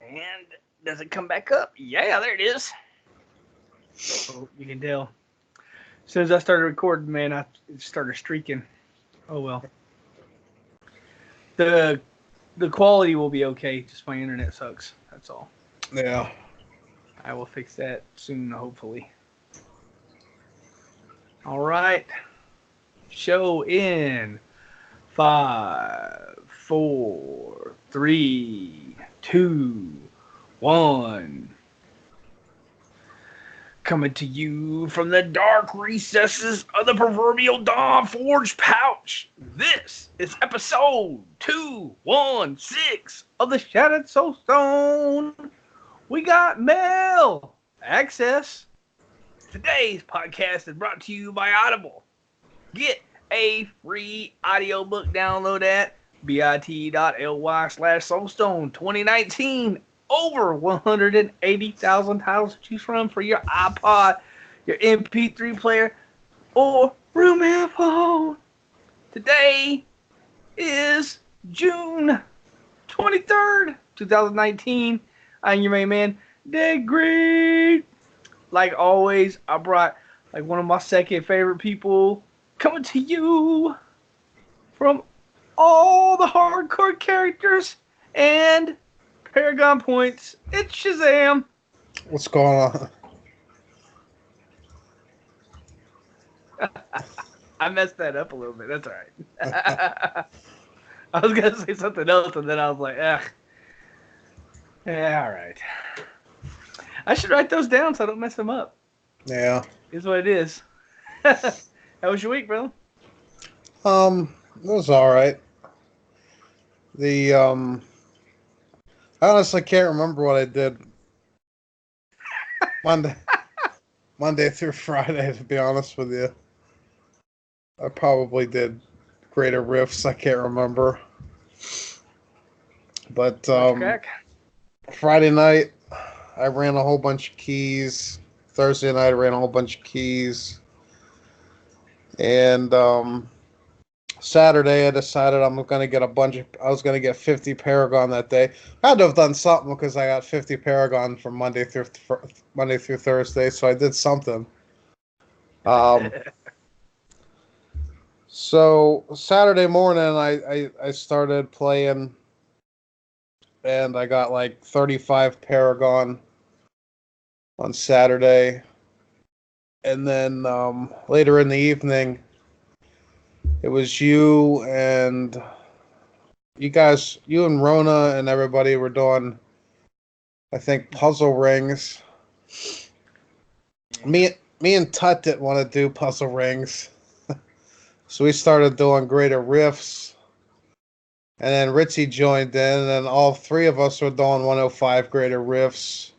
And does it come back up? Yeah, there it is. Oh, you can tell. As soon as I started recording, man, I started streaking. Oh well. The the quality will be okay. Just my internet sucks. That's all. Yeah. I will fix that soon, hopefully. All right. Show in 5, 4, 3, 2, 1. Coming to you from the dark recesses of the proverbial Dawn Forge pouch. This is episode 216 of the Shattered Soulstone. We got mail access. Today's podcast is brought to you by Audible. Get a free audiobook download at bit.ly/Soulstone 2019. Over 180,000 titles to choose from for your iPod, your MP3 player, or room and phone. Today is June 23rd, 2019. I'm your main man, Deadgreed. Like always, I brought like one of my second favorite people coming to you from all the hardcore characters and Paragon points. It's Shazam. What's going on? I messed that up a little bit. That's all right. I was going to say something else, and then I was like, ugh. Yeah, all right. I should write those down so I don't mess them up. Yeah. Is what it is. How was your week, brother? It was all right. I honestly can't remember what I did Monday through Friday, to be honest with you. I probably did greater riffs. I can't remember. But Friday night, I ran a whole bunch of keys. Thursday night, I ran a whole bunch of keys. And Saturday, I decided I was going to get 50 Paragon that day. I had to have done something because I got 50 Paragon from Monday through Thursday, so I did something. So Saturday morning, I started playing, and I got like 35 Paragon on Saturday. And then later in the evening, it was you and Rona and everybody were doing, I think, puzzle rings. Me and Tut didn't want to do puzzle rings. So we started doing greater riffs. And then Ritzy joined in, and then all three of us were doing 105 greater riffs.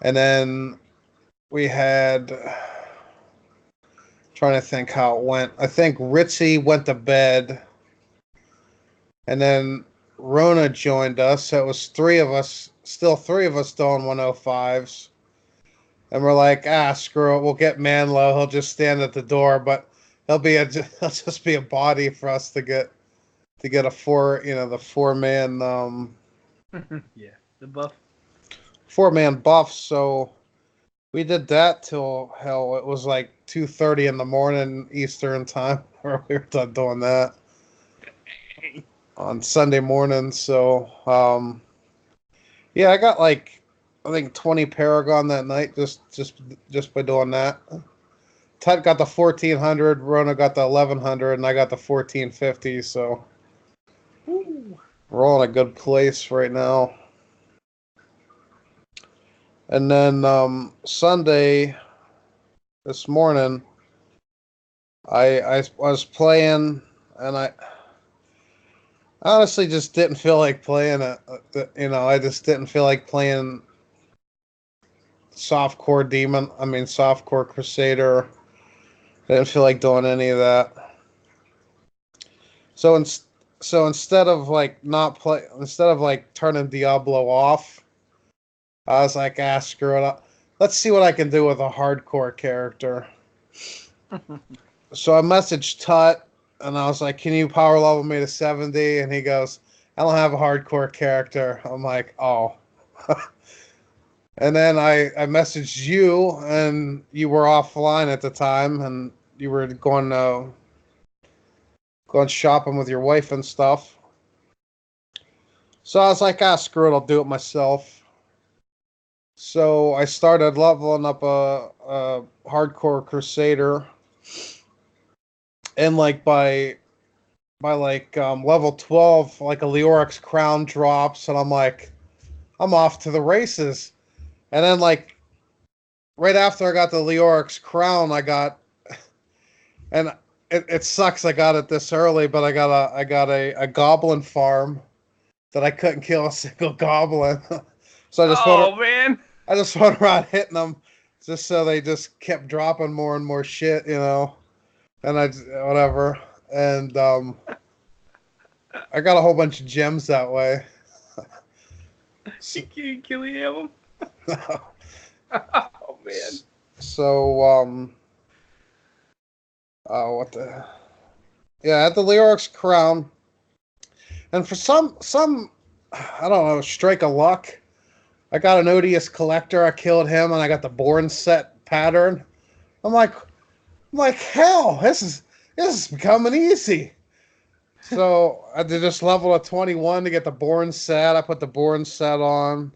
And then we had... trying to think how it went. I think Ritzy went to bed, and then Rona joined us. So it was three of us doing 105s. And we're like, screw it. We'll get Manlow. He'll just stand at the door, but he'll just be a body for us to get a the 4-man yeah, the buff. 4-man buff. So we did that till hell. It was like 2:30 in the morning Eastern time where we were done doing that on Sunday morning. So yeah, I got like I think 20 Paragon that night just by doing that. Ted got the 1400, Rona got the 1100, and I got the 1450. So we're all in a good place right now. And then Sunday, this morning, I was playing, and I honestly just didn't feel like playing it. I just didn't feel like playing softcore crusader. I didn't feel like doing any of that. So instead of like turning Diablo off, I was like, screw it up. Let's see what I can do with a hardcore character. So I messaged Tut, and I was like, can you power level me to 70? And he goes, I don't have a hardcore character. I'm like, oh. And then I messaged you, and you were offline at the time, and you were going shopping with your wife and stuff. So I was like, ah, screw it, I'll do it myself. So I started leveling up a hardcore crusader, and like by like level 12, like a Leoric's crown drops, and I'm like, I'm off to the races. And then like right after I got the Leoric's crown, and it sucks I got it this early, but I got a goblin farm that I couldn't kill a single goblin. So Oh man. I just went around hitting them just so they just kept dropping more and more shit, you know. And whatever. And I got a whole bunch of gems that way. You killing him? Oh man. So what the yeah, I had the Leoric's crown. And for some I don't know, strike of luck, I got an odious collector, I killed him, and I got the born set pattern. I'm like, hell, this is becoming easy. So I did just level at 21 to get the born set. I put the born set on,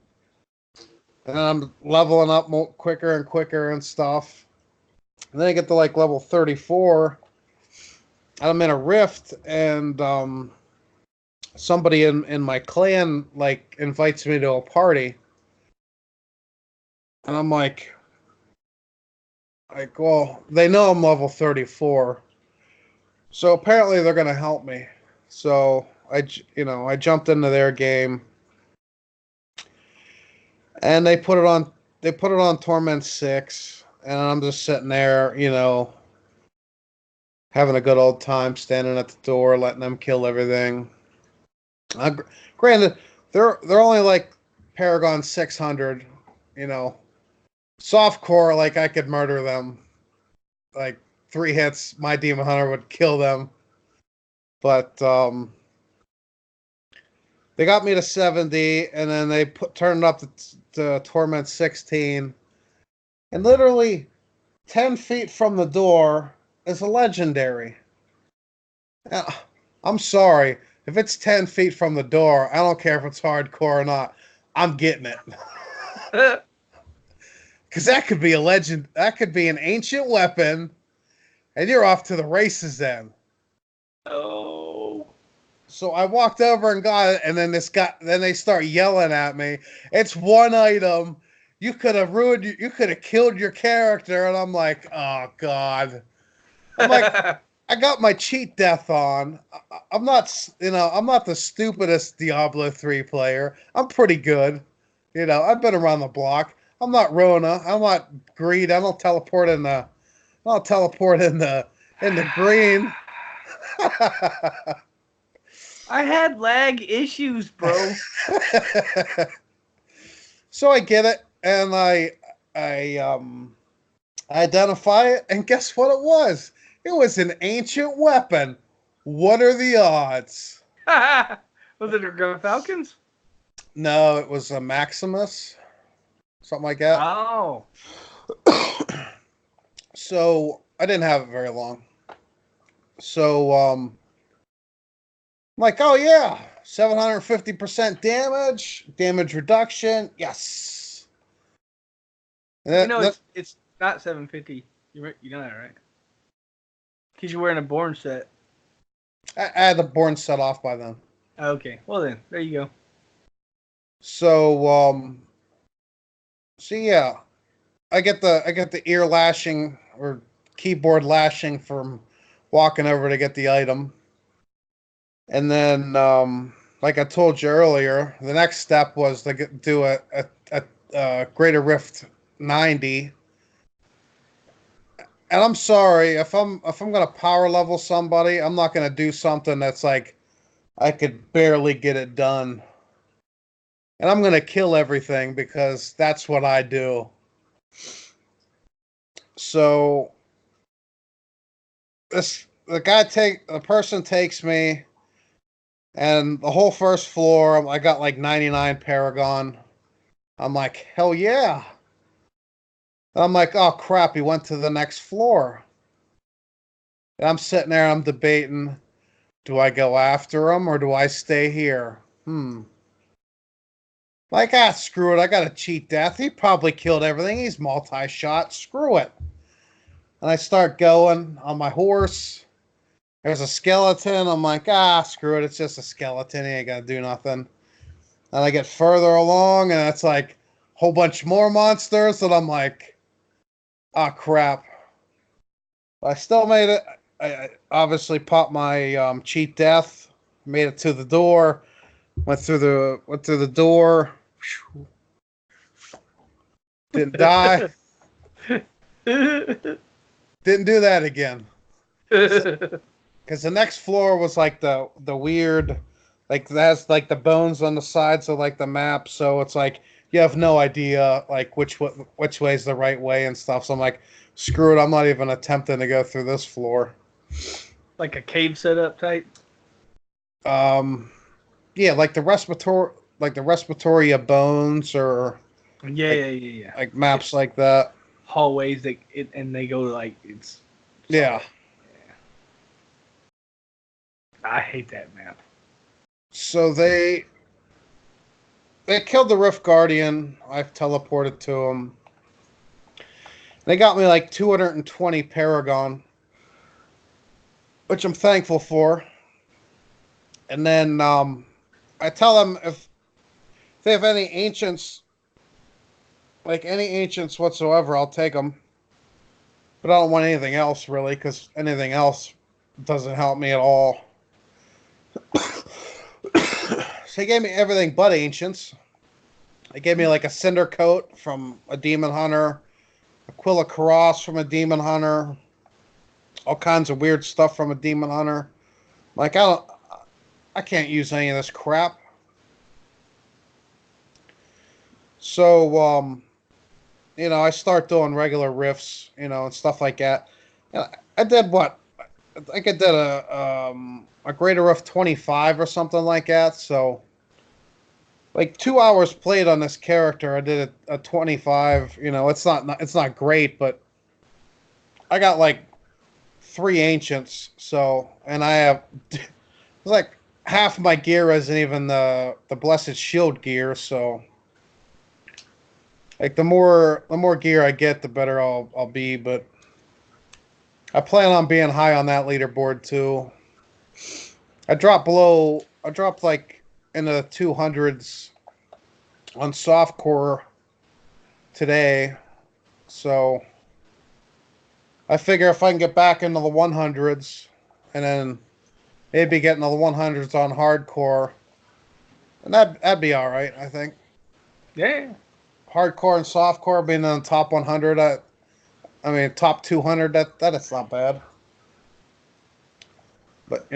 and I'm leveling up more, quicker and quicker and stuff. And then I get to like level 34. I'm in a rift, and somebody in my clan like invites me to a party, and I'm like, well, they know I'm level 34, so apparently they're gonna help me. So I jumped into their game, and they put it on Torment 6, and I'm just sitting there, having a good old time, standing at the door, letting them kill everything. Granted, they're only like Paragon 600, you know. Softcore, like I could murder them. Like 3 hits, my Demon Hunter would kill them. But they got me to 70, and then they turned it up to Torment 16. And literally 10 feet from the door is a legendary. Now, I'm sorry. If it's 10 feet from the door, I don't care if it's hardcore or not. I'm getting it. Because that could be a legend. That could be an ancient weapon, and you're off to the races then. Oh. So I walked over and got it, and then then they start yelling at me. It's one item. You could have ruined. You could have killed your character, and I'm like, oh god. I'm like, I got my cheat death on. I'm not, I'm not the stupidest Diablo 3 player. I'm pretty good. I've been around the block. I'm not Rona. I'm not Greed. I don't teleport in the. I'll teleport in the green. I had lag issues, bro. So I get it, and I identify it, and guess what it was? It was an ancient weapon. What are the odds? Was it a Falcons? No, it was a Maximus, something like that. Oh. So I didn't have it very long. So I'm like, oh yeah, 750% damage reduction, yes. It's not 750. You know that, right? Because you're wearing a born set. I had the born set off by then. Okay, well then, there you go. So yeah, I get the ear lashing or keyboard lashing from walking over to get the item. And then, like I told you earlier, the next step was to do a Greater Rift 90. And I'm sorry if I'm gonna power level somebody, I'm not gonna do something that's like I could barely get it done. And I'm gonna kill everything because that's what I do. So the person takes me, And the whole first floor, I got like 99 Paragon. I'm like, hell yeah. And I'm like, oh crap, he went to the next floor. And I'm sitting there, I'm debating, do I go after him or do I stay here? Like, screw it, I got to cheat death. He probably killed everything. He's multi-shot. Screw it. And I start going on my horse. There's a skeleton. I'm like, screw it. It's just a skeleton. He ain't gonna do nothing. And I get further along, and it's like a whole bunch more monsters. And I'm like, crap. But I still made it. I obviously popped my cheat death. Made it to the door. Went through the door. Didn't die. Didn't do that again. Because the next floor was like the weird, like that's like the bones on the sides of like the map. So it's like you have no idea like which way is the right way and stuff. So I'm like, screw it. I'm not even attempting to go through this floor. Like a cave setup type. Yeah, like the respiratory of bones or Yeah. like maps like that. Hallways and they go like it's. Yeah. I hate that map. So they killed the Rift Guardian. I've teleported to them. They got me like 220 Paragon, which I'm thankful for. And then I tell them if they have any ancients, like any ancients whatsoever, I'll take them. But I don't want anything else really, because anything else doesn't help me at all. So he gave me everything but ancients. They gave me like a cinder coat from a demon hunter, Aquila Karos from a demon hunter, all kinds of weird stuff from a demon hunter. Like I can't use any of this crap. So I start doing regular riffs, and stuff like that. And I did what? I think I did a greater riff 25 or something like that. So like 2 hours played on this character. I did a 25. It's not great, but I got like 3 ancients. So, and I have it's like half my gear isn't even the blessed shield gear. So, like the more gear I get, the better I'll be. But I plan on being high on that leaderboard too. I dropped like in the 200s on softcore today, so I figure if I can get back into the 100s and then maybe get into the 100s on hardcore, and that'd be all right, I think. Yeah. Hardcore and softcore being in the top 100, I mean top 200, that is not bad. But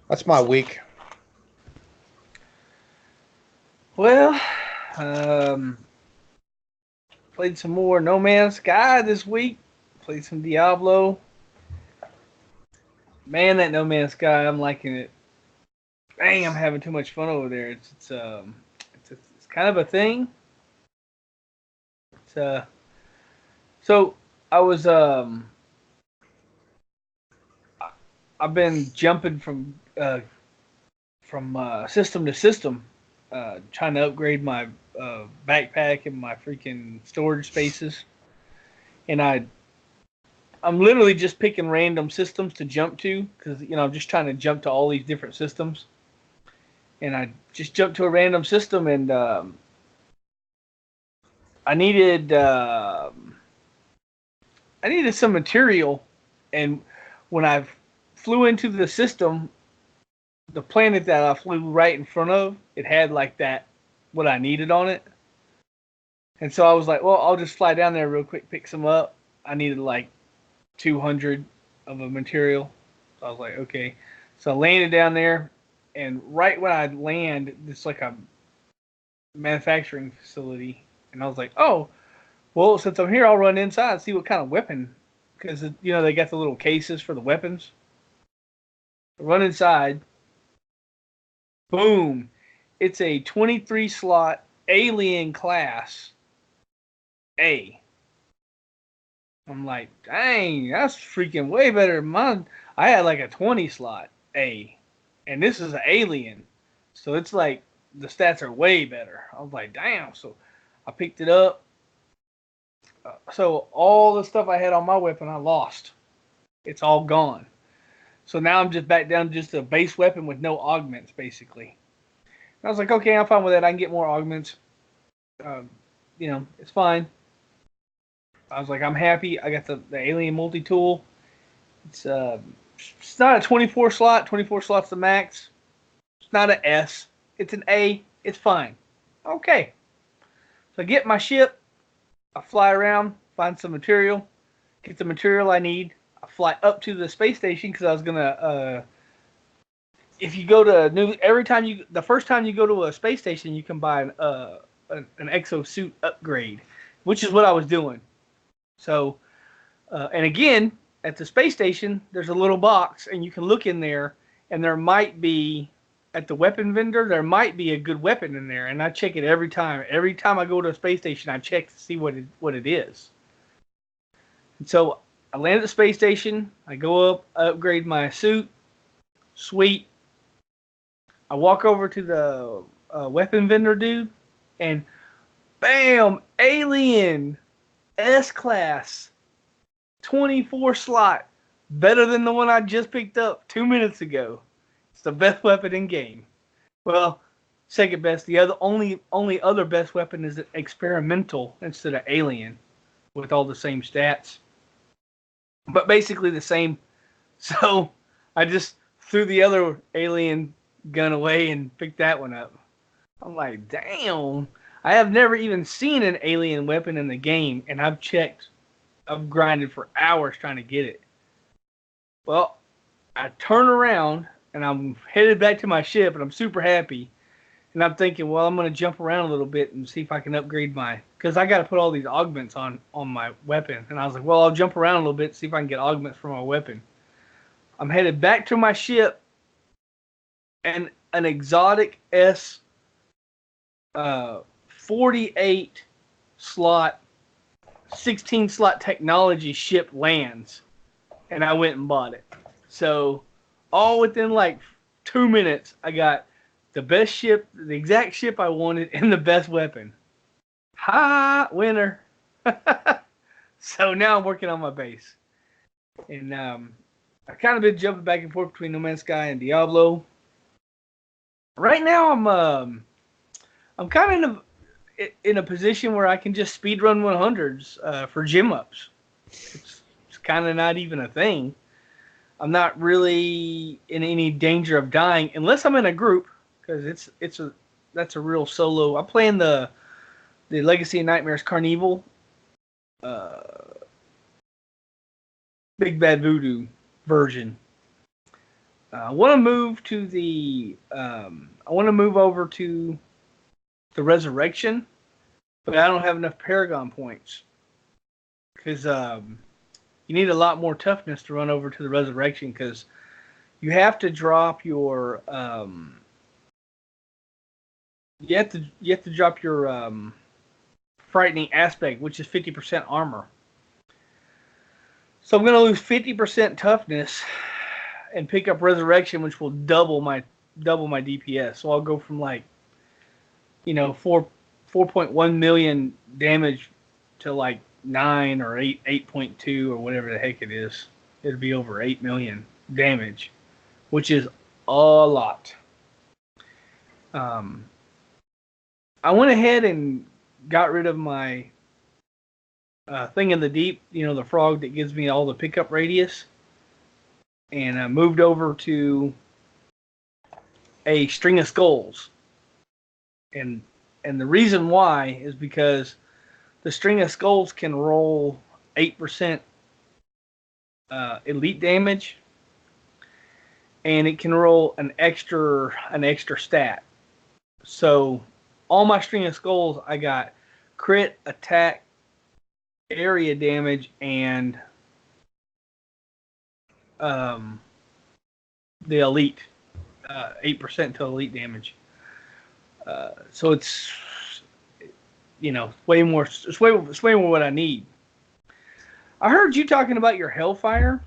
that's my week. Well, played some more No Man's Sky this week. Played some Diablo. Man, that No Man's Sky, I'm liking it. Dang, I'm having too much fun over there. It's kind of a thing. So I was I've been jumping from system to system, trying to upgrade my backpack and my freaking storage spaces, and I'm literally just picking random systems to jump to because I'm just trying to jump to all these different systems, and I just jumped to a random system and I needed some material, and when I flew into the system, the planet that I flew right in front of, it had like that what I needed on it, and so I was like, well, I'll just fly down there real quick, pick some up. I needed like 200 of a material, so I was like, okay. So I landed down there, and right when I land, it's like a manufacturing facility, and I was like, oh, well, since I'm here, I'll run inside and see what kind of weapon, because they got the little cases for the weapons. I run inside, Boom. It's a 23 slot alien class A. I'm like, dang, that's freaking way better than mine. I had like a 20 slot A, and this is an alien. So it's like the stats are way better. I was like, damn. So I picked it up. So all the stuff I had on my weapon, I lost. It's all gone. So now I'm just back down to just a base weapon with no augments, basically. And I was like, okay, I'm fine with that. I can get more augments. Um, it's fine. I was like, I'm happy. I got the alien multi tool. It's it's not a 24 slot. 24 slots the max. It's not an S. It's an A. It's fine. Okay. So I get my ship. I fly around, find some material, get the material I need. I fly up to the space station because I was gonna. If you go to the first time you go to a space station, you can buy an exosuit upgrade, which is what I was doing. So, and again, at the space station, there's a little box, and you can look in there, and there might be, at the weapon vendor, there might be a good weapon in there, and I check it every time. Every time I go to a space station, I check to see what it is. And so I land at the space station. I go up, upgrade my suit. Sweet. I walk over to the weapon vendor dude, and bam, alien S class 24 slot, better than the one I just picked up 2 minutes ago. It's the best weapon in game. Well, second best. The only other best weapon is experimental instead of alien, with all the same stats, but basically the same. So I just threw the other alien gun away and picked that one up. I'm like, damn. I have never even seen an alien weapon in the game, and I've grinded for hours trying to get it. Well, I turn around and I'm headed back to my ship, and I'm super happy. And I'm thinking, well, I'm gonna jump around a little bit and see if I can upgrade because I got to put all these augments on my weapon. And I was like, well, I'll jump around a little bit, see if I can get augments for my weapon. I'm headed back to my ship, and an exotic S 48 slot, 16 slot technology ship lands, and I went and bought it. So all within like 2 minutes, I got the best ship, the exact ship I wanted, and the best weapon. Ha, winner. So now I'm working on my base, and I kind of been jumping back and forth between No Man's Sky and Diablo. Right now, I'm kind of in a position where I can just speedrun 100s for gym ups. It's kind of not even a thing. I'm not really in any danger of dying unless I'm in a group, because that's a real solo. I'm playing the Legacy of Nightmares Carnival, uh, Big Bad Voodoo version. I want to move to I want to move over to the Resurrection, but I don't have enough Paragon points because you need a lot more toughness to run over to the Resurrection, because you have to drop your you have to drop your frightening aspect, which is 50% armor. So I'm gonna lose 50% toughness and pick up Resurrection, which will double my DPS. So I'll go from like 4.1 million damage to like 9 or 8.2 or whatever the heck it is. It'll be over 8 million damage, which is a lot. I went ahead and got rid of my thing in the deep, the frog that gives me all the pickup radius, and I moved over to a string of skulls. And the reason why is because the string of skulls can roll 8% elite damage, and it can roll an extra stat. So all my string of skulls, I got crit, attack, area damage, and the elite. 8% to elite damage. So it's way more. It's way more what I need. I heard you talking about your Hellfire,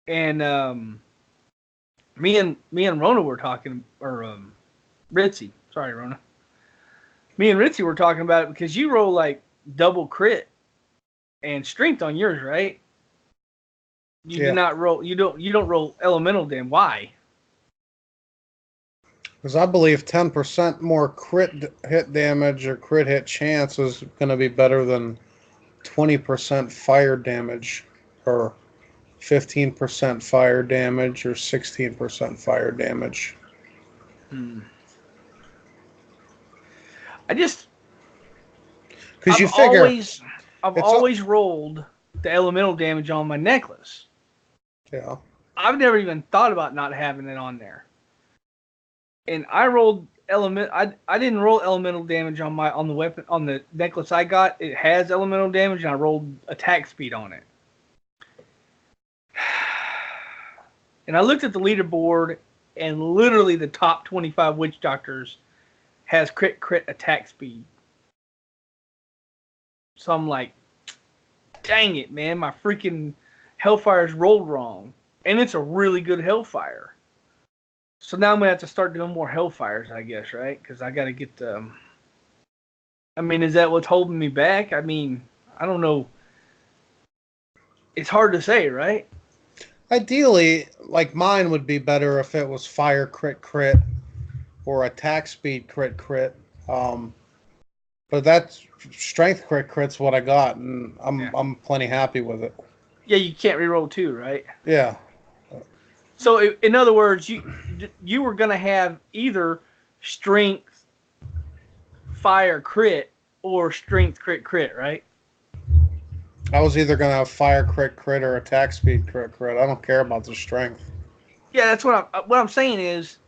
and me and Rona were talking, or Ritzy. Sorry, Rona. Me and Ritzy were talking about it because you roll like double crit and strength on yours, right? You do not roll. You don't roll elemental damage. Why? Because I believe 10% more crit hit damage or crit hit chance is going to be better than 20% fire damage, or 15% fire damage, or 16% fire damage. I just Because you figure I've always rolled the elemental damage on my necklace. Yeah. I've never even thought about not having it on there. And I rolled I didn't roll elemental damage on the weapon on the necklace I got. It has elemental damage, and I rolled attack speed on it. And I looked at the leaderboard, and literally the top 25 witch doctors has crit attack speed. So I'm like, dang it, man, my freaking Hellfire's rolled wrong. And it's a really good Hellfire. So now I'm going to have to start doing more Hellfires, I guess, right? Because I got to get the... I mean, is that what's holding me back? I mean, I don't know. It's hard to say, right? Ideally, like mine would be better if it was fire crit or attack speed crit. But that strength crit's what I got, and I'm plenty happy with it. Yeah, you can't reroll 2, right? Yeah. So, in other words, you were going to have either strength, fire, crit, or strength, crit, right? I was either going to have fire crit or attack speed crit. I don't care about the strength. Yeah, that's what I'm saying is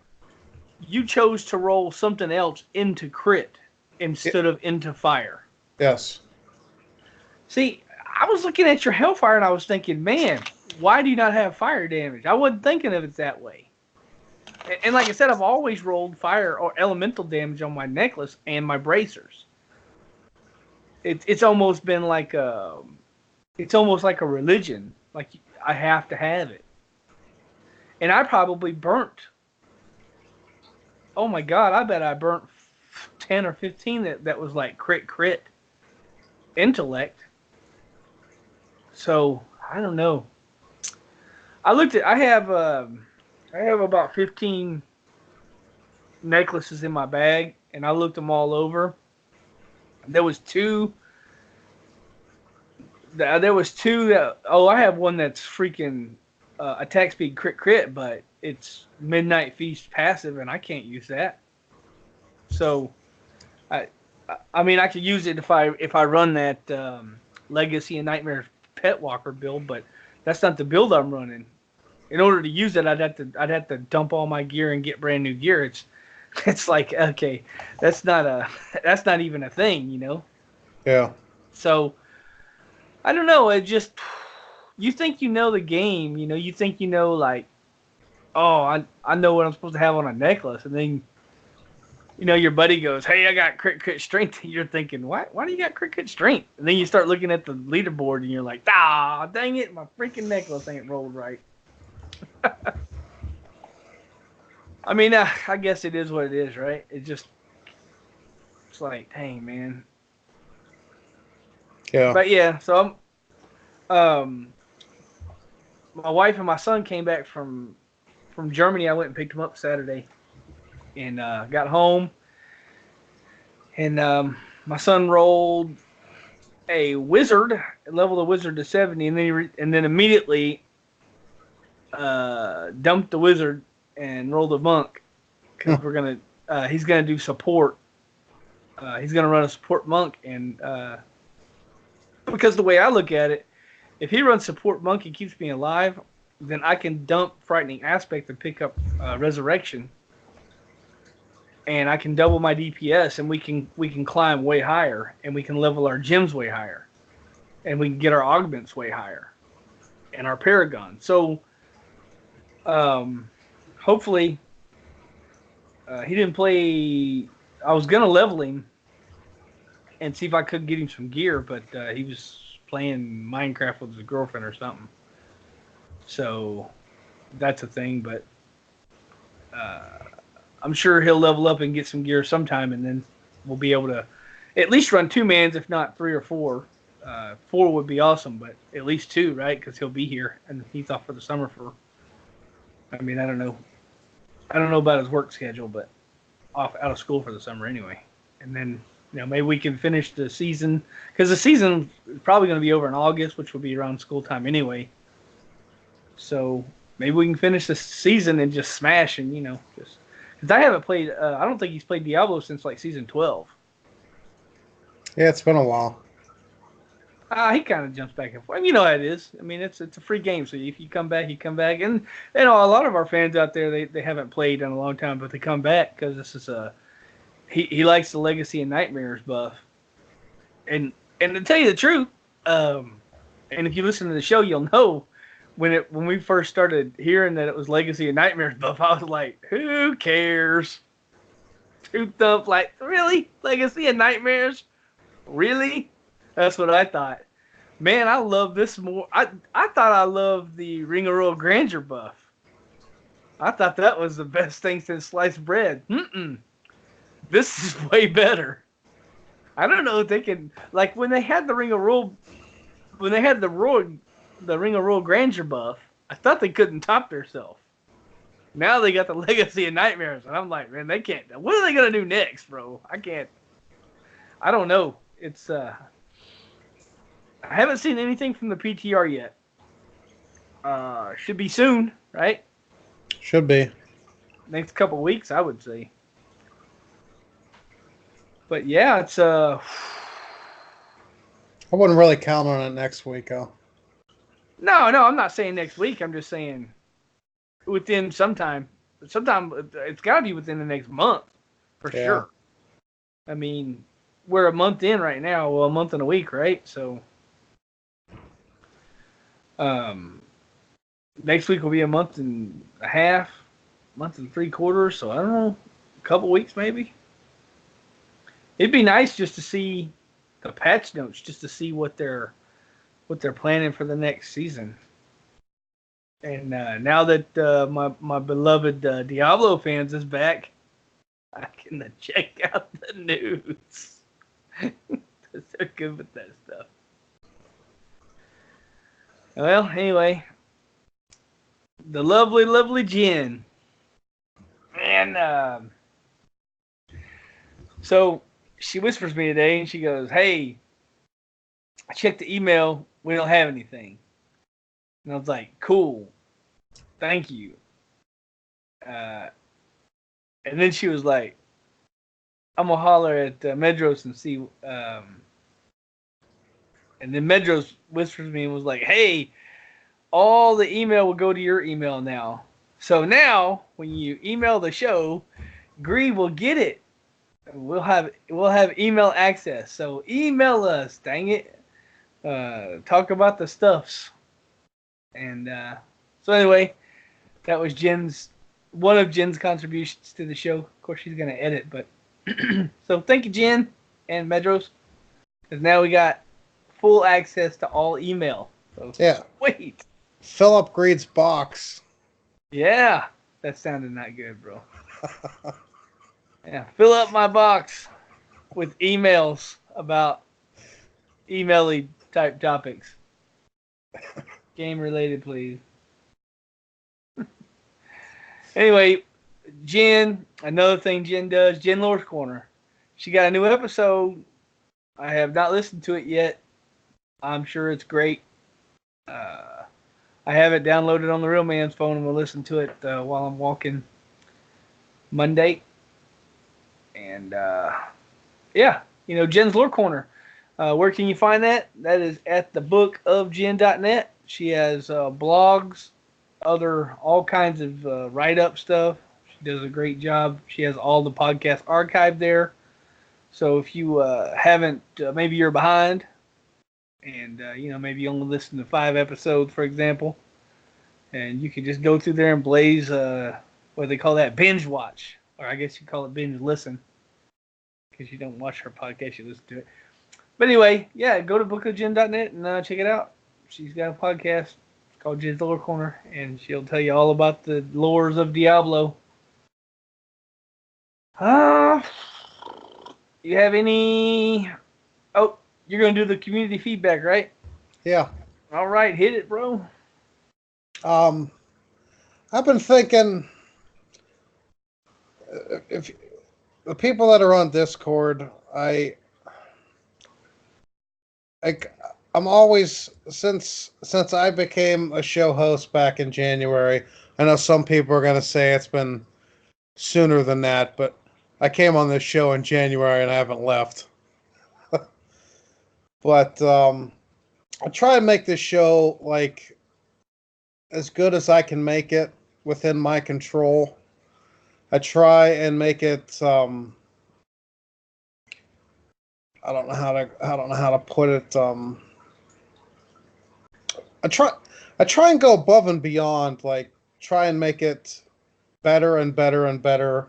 you chose to roll something else into crit instead of into fire. Yes. See, I was looking at your Hellfire and I was thinking, man, why do you not have fire damage? I wasn't thinking of it that way. And like I said, I've always rolled fire or elemental damage on my necklace and my bracers. It's almost been like a religion. Like I have to have it. And I probably burnt. Oh my God, I bet I burnt 10 or 15 that was like crit intellect. So I don't know. I have about 15 necklaces in my bag, and I looked them all over. There was two that I have one that's freaking attack speed crit, but it's Midnight Feast passive, and I can't use that. So I mean, I could use it if I run that Legacy and Nightmare Pet Walker build, but that's not the build I'm running. In order to use it, I'd have to dump all my gear and get brand new gear. It's like, okay, that's not even a thing, you know? Yeah. So I don't know. It just, you think you know the game, you know? You think you know, like, oh, I know what I'm supposed to have on a necklace, and then you know your buddy goes, hey, I got crit strength. And you're thinking, what? Why do you got crit strength? And then you start looking at the leaderboard, and you're like, ah, dang it, my freaking necklace ain't rolled right. I mean, I guess it is what it is, right? It's like, dang, man. Yeah. But yeah, so my wife and my son came back from Germany. I went and picked them up Saturday, and got home, and my son rolled a wizard, leveled the wizard to 70, and then immediately dumped the wizard and rolled a monk because he's gonna do support. He's gonna run a support monk, and because the way I look at it, if he runs support monk and keeps me alive, then I can dump frightening aspect and pick up resurrection, and I can double my DPS, and we can climb way higher, and we can level our gems way higher, and we can get our augments way higher, and our paragon. So, hold hopefully, he didn't play. I was gonna level him and see if I could get him some gear, but he was playing Minecraft with his girlfriend or something. So that's a thing, but I'm sure he'll level up and get some gear sometime, and then we'll be able to at least run 2-mans, if not 3 or 4. 4 would be awesome, but at least 2, right? Because he'll be here, and he's off for the summer for. I mean, I don't know. I don't know about his work schedule, but off out of school for the summer anyway. And then maybe we can finish the season because the season is probably going to be over in August, which will be around school time anyway. So maybe we can finish the season and just smash and just because I haven't played. I don't think he's played Diablo since like season 12. Yeah, it's been a while. He kind of jumps back and forth. I mean, you know how it is. I mean, it's a free game, so if you come back, you come back. And a lot of our fans out there, they haven't played in a long time, but they come back because this is he likes the Legacy and Nightmares buff. And to tell you the truth, and if you listen to the show, you'll know when we first started hearing that it was Legacy and Nightmares buff, I was like, who cares? Two thump, like, really? Legacy and Nightmares? Really? That's what I thought. Man, I love this more. I thought I loved the Ring of Royal Grandeur buff. I thought that was the best thing since sliced bread. This is way better. I don't know if they can, like when they had the Ring of Royal, when they had the Ring of Royal Grandeur buff, I thought they couldn't top themselves. Now they got the Legacy and Nightmares, and I'm like, man, they can't. What are they gonna do next, bro? I can't. I don't know. It's I haven't seen anything from the PTR yet. Should be soon, right? Should be. Next couple weeks, I would say. But yeah, it's I wouldn't really count on it next week, though. No, I'm not saying next week. I'm just saying within sometime. Sometime it's got to be within the next month for sure. I mean, we're a month in right now. Well, a month and a week, right? So, next week will be a month and a half, month and 3/4. So I don't know, a couple weeks maybe. It'd be nice just to see the patch notes, just to see what they're planning for the next season. And now that my beloved Diablo fans is back, I can check out the news. They're good with that stuff. Well, anyway, the lovely, lovely Jen. And so she whispers me today, and she goes, "Hey, I checked the email. We don't have anything." And I was like, "Cool, thank you." And then she was like, "I'm gonna holler at Medros and see." And then Medros whispers to me and was like, "Hey, all the email will go to your email now. So now, when you email the show, Gree will get it. We'll have email access. So email us, dang it. Talk about the stuffs." And so anyway, that was one of Jen's contributions to the show. Of course, she's gonna edit, but so thank you, Jen and Medros, because now we got full access to all email. So yeah. Wait. Fill up Greed's box. Yeah, that sounded not good, bro. Yeah, fill up my box with emails about email-y type topics. Game related, please. Anyway, Jen, another thing Jen does, Jen Lore's Corner. She got a new episode. I have not listened to it yet. I'm sure it's great. I have it downloaded on the Real Man's phone, and we'll listen to it while I'm walking Monday. And yeah, Jen's Lore Corner. Where can you find that? That is at thebookofjen.net. She has blogs, all kinds of write-up stuff. She does a great job. She has all the podcast archived there. So if you haven't, maybe you're behind, and maybe you only listen to 5 episodes, for example, and you can just go through there and blaze what they call that, binge watch, or I guess you call it binge listen, because you don't watch her podcast, you listen to it. But anyway, yeah, go to bookofjen.net and check it out. She's got a podcast. It's called Jen's Lore Corner, and she'll tell you all about the lores of Diablo. You have any? Oh, you're gonna do the community feedback, right? Yeah. All right, hit it, bro. I've been thinking, if the people that are on Discord, I'm always, since I became a show host back in January. I know some people are gonna say it's been sooner than that, but I came on this show in January and I haven't left. But I try and make this show like as good as I can make it within my control. I try and make it. I don't know how to put it. I try and go above and beyond. Like try and make it better and better and better.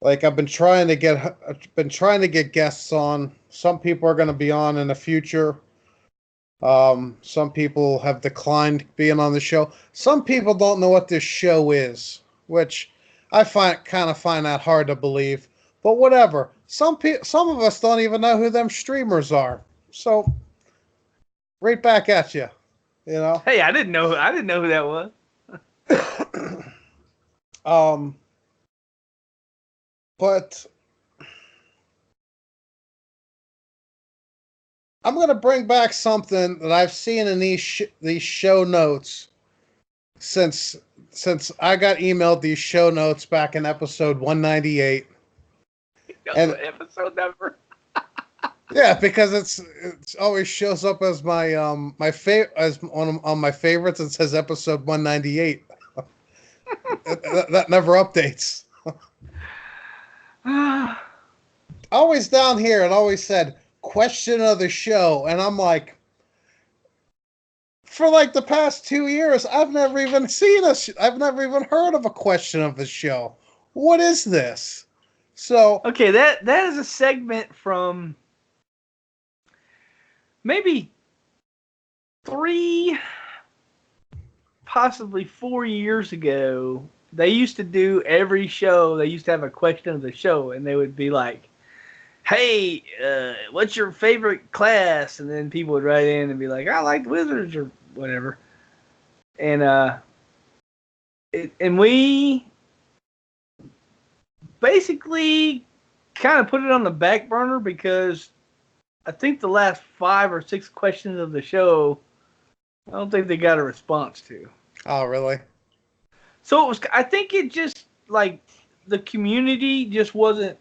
Like I've been trying to get guests on. Some people are going to be on in the future. Some people have declined being on the show. Some people don't know what this show is, which I find that hard to believe. But whatever. Some of us don't even know who them streamers are. So, right back at you. You know. Hey, I didn't know who that was. But I'm going to bring back something that I've seen in these show notes since I got emailed these show notes back in episode 198. And the episode number. Yeah, because it's always shows up as my as one on my favorites. It says episode 198. that never updates. Always down here, it always said question of the show, and I'm like, for like the past 2 years, I've never even I've never even heard of a question of the show. What is this? So okay, that is a segment from maybe 3, possibly 4 years ago. They used to do every show. They used to have a question of the show, and they would be like, "Hey, what's your favorite class?" And then people would write in and be like, "I like wizards" or whatever. And we basically kind of put it on the back burner because I think the last 5 or 6 questions of the show, I don't think they got a response to. Oh, really? So it was. I think it just like the community just wasn't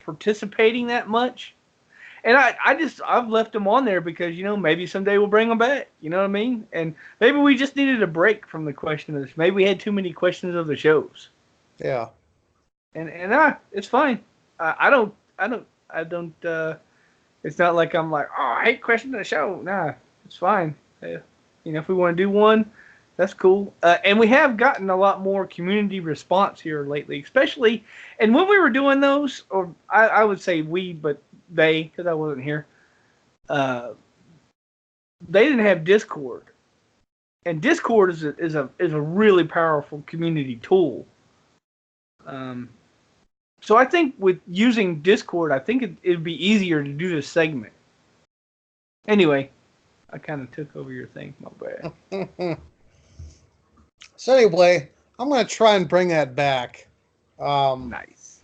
participating that much, and I've left them on there because maybe someday we'll bring them back. You know what I mean? And maybe we just needed a break from the question of this. Maybe we had too many questions of the shows. Yeah. And it's fine. I don't. It's not like I'm like, oh, I hate question of the show. Nah, it's fine. If we want to do one, that's cool. And we have gotten a lot more community response here lately, especially. And when we were doing those, or I would say we, but they, because I wasn't here. They didn't have Discord, and Discord is a really powerful community tool. So I think with using Discord, I think it'd be easier to do this segment. Anyway, I kind of took over your thing. My bad. So anyway, I'm going to try and bring that back. Nice.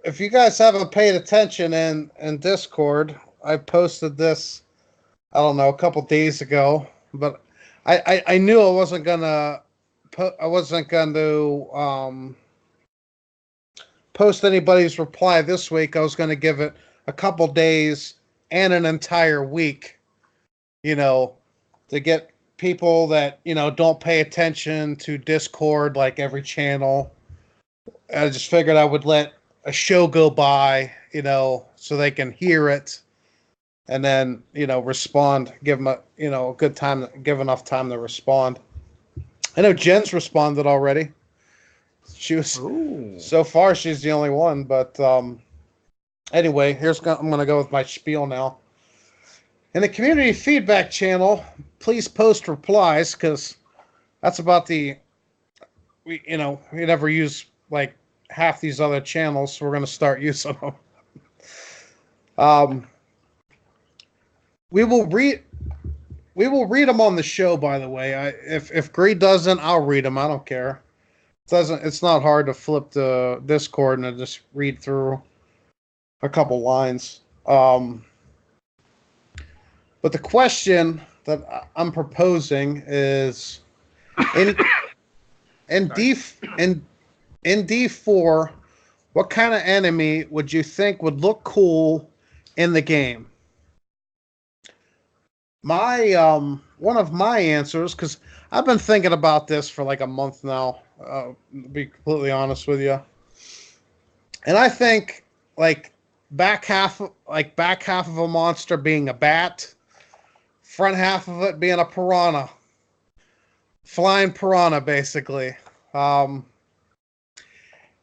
If you guys haven't paid attention in Discord, I posted this, I don't know, a couple days ago, but I knew I wasn't gonna post anybody's reply this week. I was going to give it a couple days and an entire week, to get people that, don't pay attention to Discord like every channel. I just figured I would let a show go by, so they can hear it and then, respond, give them a good time, give enough time to respond. I know Jen's responded already. She was Ooh. so far she's the only one, but anyway, I'm going to go with my spiel now. In the community feedback channel, please post replies because that's about we never use like half these other channels, so we're going to start using them. Um, we will read them on the show. By the way, if Greed doesn't, I'll read them. I don't care. It's not hard to flip the Discord and just read through a couple lines. But the question that I'm proposing is in in D in D4, what kind of enemy would you think would look cool in the game? My one of my answers, because I've been thinking about this for like a month now. To be completely honest with you, and I think like back half of a monster being a bat, front half of it being a piranha, flying piranha, basically. Um,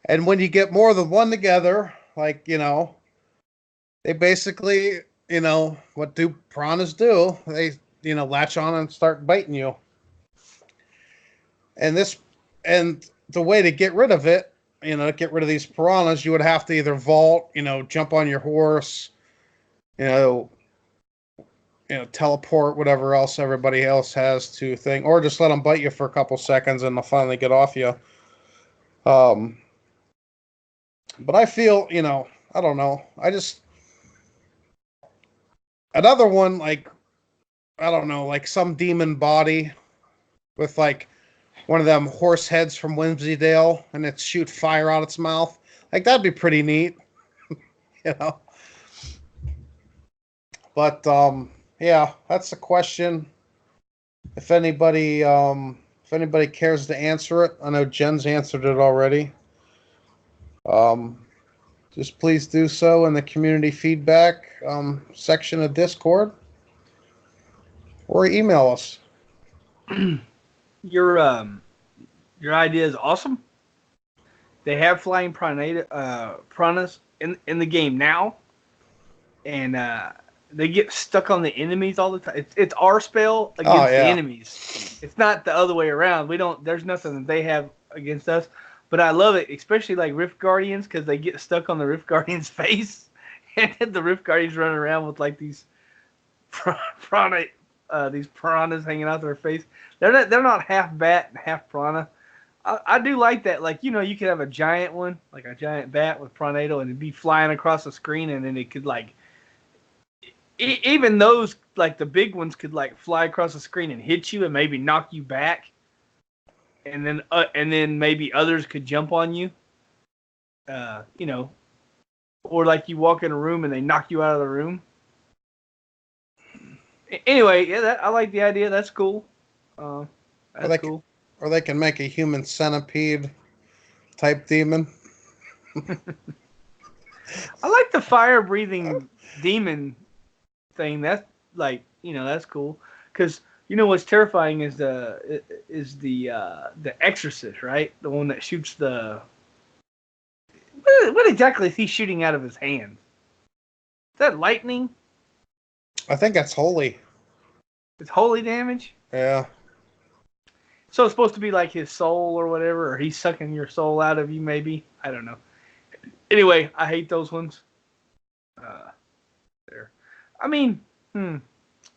and when you get more than one together, like they basically, what do piranhas do? They latch on and start biting you. And this and the way to get rid of it, get rid of these piranhas, you would have to either vault, jump on your horse, you know, teleport, whatever else everybody else has to thing, or just let them bite you for a couple seconds and they'll finally get off you. Um, but I feel, I don't know. Another one, like, I don't know, like some demon body with like one of them horse heads from Whimsydale and it shoot fire out its mouth. Like, that'd be pretty neat, you know. But yeah, that's the question. If anybody cares to answer it, I know Jen's answered it already. Um, just please do so in the community feedback section of Discord, or email us. Your your idea is awesome. They have flying piranhas in the game now, and they get stuck on the enemies all the time. It's our spell Oh against the yeah, enemies. It's not the other way around. We don't. There's nothing that they have against us. But I love it, especially like Rift Guardians, because they get stuck on the Rift Guardian's face, and then the Rift Guardians running around with like these piranha, these piranhas hanging out their face. They're not half bat and half piranha. I do like that. Like, you could have a giant one, like a giant bat with Tornado, and it'd be flying across the screen, and then it could like, even those like the big ones could like fly across the screen and hit you and maybe knock you back, and then maybe others could jump on you. You know, or like you walk in a room and they knock you out of the room. Anyway, yeah, I like the idea. That's cool. Uh, or that's they can, cool. or they can make a human centipede type demon. I like the fire breathing demon thing. That's like, that's cool. Because what's terrifying is the Exorcist, right? The one that shoots the. What exactly is he shooting out of his hand? Is that lightning? I think that's holy. It's holy damage. Yeah. So it's supposed to be like his soul or whatever, or he's sucking your soul out of you, maybe. I don't know. Anyway, I hate those ones. There. I mean, I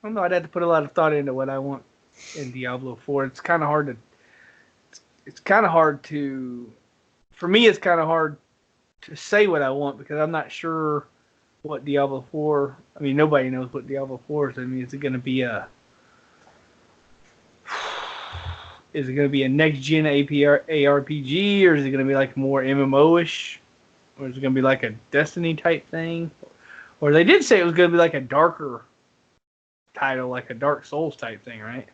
don't know. I'd have to put a lot of thought into what I want in Diablo 4. It's kind of hard to. It's kind of hard to. For me, it's kind of hard to say what I want because I'm not sure what Diablo 4. I mean, nobody knows what Diablo 4 is. I mean, is it going to be a. Is it going to be a next gen ARPG, or is it going to be like more MMO ish, or is it going to be like a Destiny type thing? Or they did say it was going to be like a darker title, like a Dark Souls type thing, right?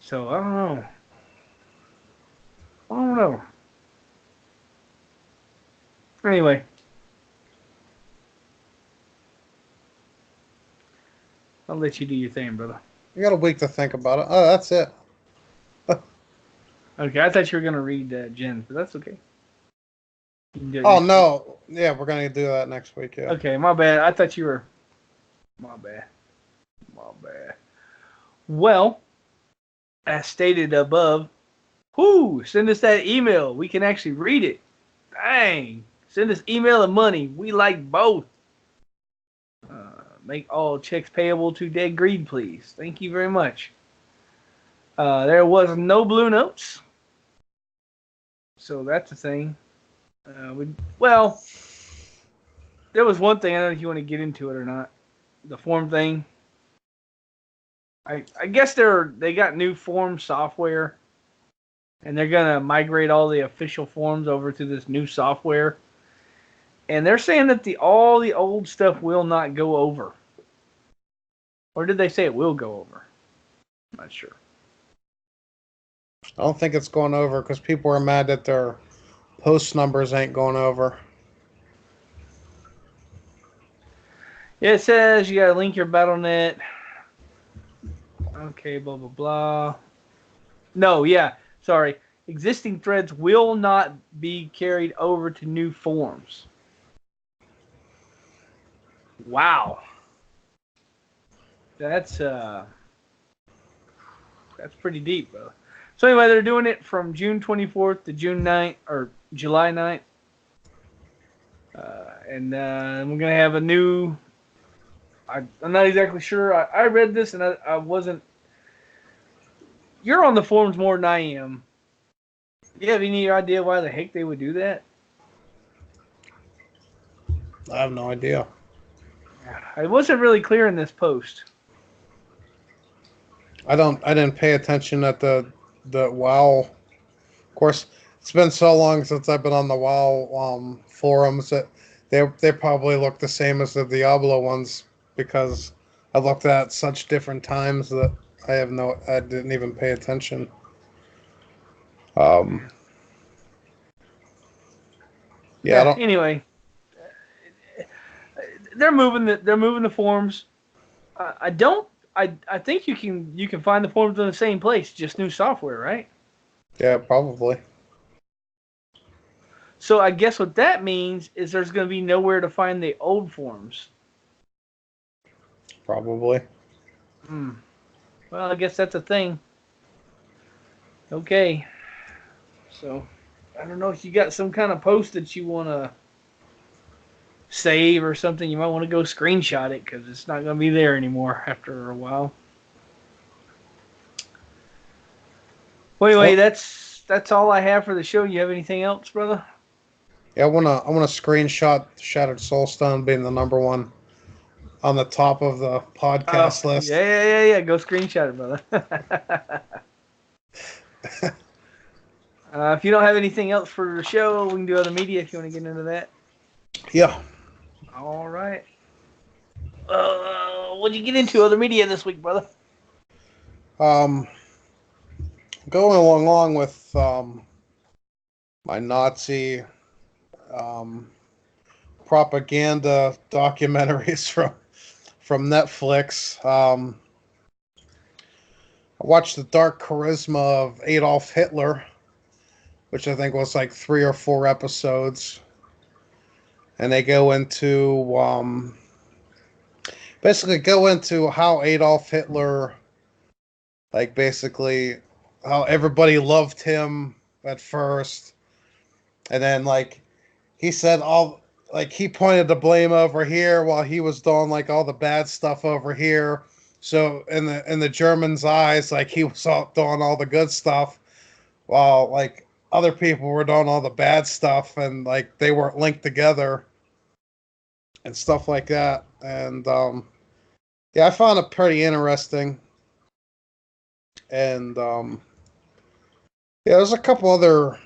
So I don't know. I don't know. Anyway, I'll let you do your thing, brother. You got a week to think about it. Oh, that's it. Okay, I thought you were gonna read Jen, but that's okay. You can do it Oh next week. no, yeah, we're gonna do that next week. Yeah. Okay, my bad. I thought you were. My bad. My bad. Well, as stated above, send us that email. We can actually read it. Dang. Send us email and money. We like both. Make all checks payable to Deadgreed, please. Thank you very much. There was no blue notes. So that's a thing. Well, there was one thing. I don't know if you want to get into it or not. The form thing. I guess they got new form software, and they're gonna migrate all the official forms over to this new software. And they're saying that all the old stuff will not go over. Or did they say it will go over? I'm not sure. I don't think it's going over because people are mad that their post numbers ain't going over. Yeah, it says you gotta link your BattleNet. Okay, blah blah blah. No, yeah, sorry. Existing threads will not be carried over to new forms. Wow. That's pretty deep, bro. So anyway, they're doing it from June 24th to June 9th or July 9th. And we're gonna have a new. I'm not exactly sure. I read this and I wasn't. You're on the forums more than I am. Do you have any idea why the heck they would do that? I have no idea. It wasn't really clear in this post. I didn't pay attention at the WoW. Of course, it's been so long since I've been on the WoW forums that they probably look the same as the Diablo ones because I looked at such different times that I didn't even pay attention. Yeah, I Yeah. don't. Anyway, they're moving the forms. I don't. I think you can find the forms in the same place, just new software, right? Yeah, probably. So I guess what that means is there's going to be nowhere to find the old forms. Probably. Hmm. Well, I guess that's a thing. Okay. So I don't know if you got some kind of post that you want to save or something. You might want to go screenshot it because it's not going to be there anymore after a while. Well, anyway, Oh, that's all I have for the show. You have anything else, brother? yeah, I wanna screenshot Shattered Soulstone being the number one on the top of the Oh, podcast yeah, list. yeah, yeah, yeah. Go screenshot it, brother. If you don't have anything else for the show, we can do other media if you want to get into that. Yeah. All right. What'd you get into other media this week, brother? Um, Going along with my Nazi um, propaganda documentaries from Netflix. I watched The Dark Charisma of Adolf Hitler, which I think was like 3 or 4 episodes, and they basically go into how Adolf Hitler, like basically how everybody loved him at first, and then like he said all like he pointed the blame over here while he was doing like all the bad stuff over here. So in the Germans' eyes, like he was doing all the good stuff, while like other people were doing all the bad stuff, and like they weren't linked together and stuff like that. And yeah, I found it pretty interesting. And yeah, there's a couple other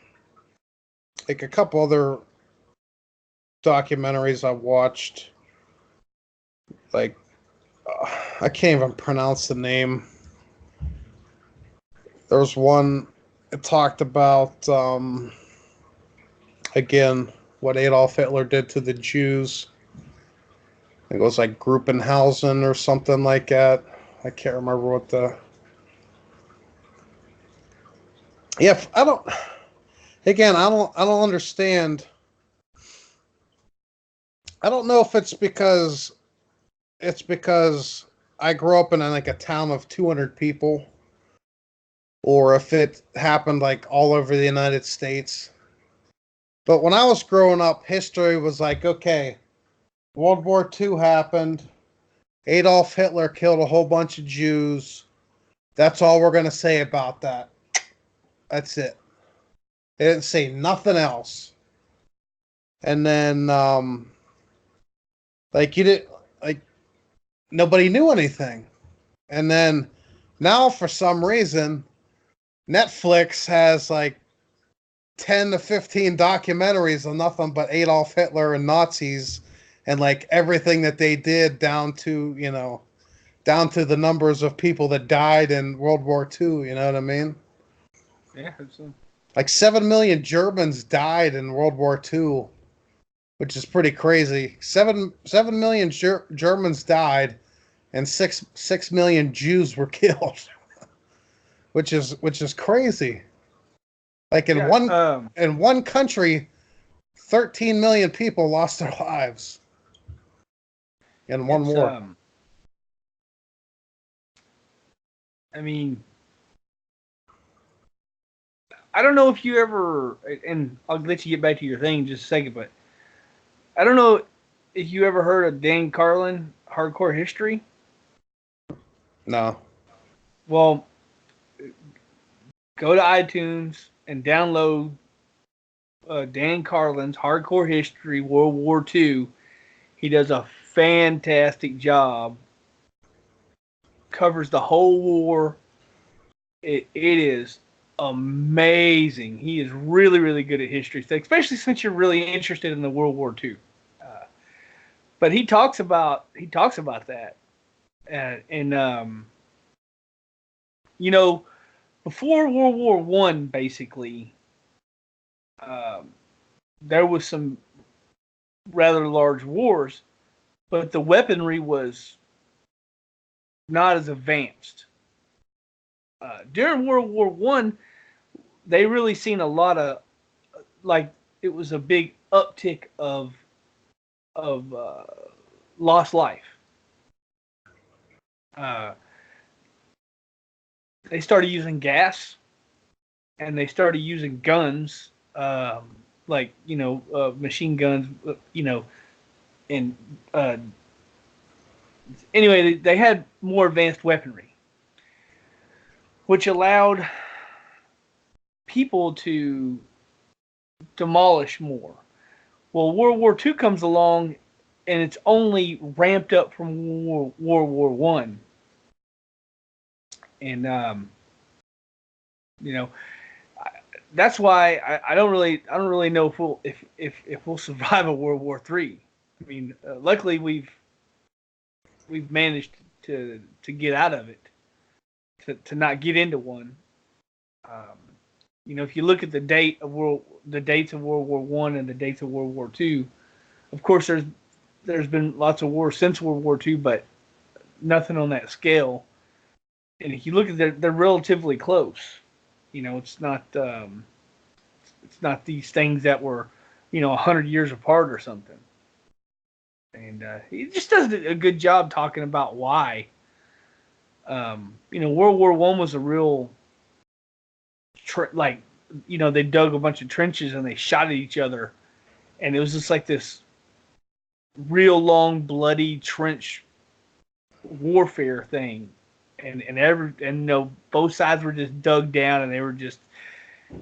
documentaries I watched. Like I can't even pronounce the name. There was one it talked about again what Adolf Hitler did to the Jews. I think it was like Gruppenhausen or something like that. I can't remember what the. Yeah, I don't. Again, I don't understand. I don't know if it's because I grew up in like a town of 200 people, or if it happened like all over the United States. But when I was growing up, history was like, okay, World War II happened. Adolf Hitler killed a whole bunch of Jews. That's all we're going to say about that. That's it. They didn't say nothing else. And then, like, you didn't, like, nobody knew anything. And then now, for some reason, Netflix has like 10 to 15 documentaries on nothing but Adolf Hitler and Nazis and like everything that they did down to, down to the numbers of people that died in World War II. You know what I mean? Yeah, so. Like 7 million Germans died in World War II, which is pretty crazy. 7 million Germans died, and 6 million Jews were killed, which is crazy. Like Yeah. in one country, 13 million people lost their lives in one It's war. I mean, I don't know if you ever, and I'll let you get back to your thing in just a second, but I don't know if you ever heard of Dan Carlin, Hardcore History. No. Well, go to iTunes and download Dan Carlin's Hardcore History, World War II. He does a fantastic job. Covers the whole war. It is amazing. He is really, really good at history, especially since you're really interested in the World War II. But he talks about that, and you know, before World War One, basically, um, there was some rather large wars, but the weaponry was not as advanced. During World War One, they really seen a lot of like it was a big uptick of lost life. Uh, they started using gas and they started using guns, like machine guns, and anyway, they had more advanced weaponry, which allowed people to demolish more. Well, World War II comes along, and it's only ramped up from World War One, and you know that's why I don't really know if we'll survive a World War III. I mean, luckily we've managed to get out of it, to not get into one. Um, if you look at the dates of World War One and the dates of World War II, of course there's been lots of wars since World War II, but nothing on that scale. And if you look at they're relatively close. It's not these things that were 100 years apart or something. And he just does a good job talking about why. World War One was a real they dug a bunch of trenches and they shot at each other, and it was just like this real long bloody trench warfare thing, and both sides were just dug down, and they were just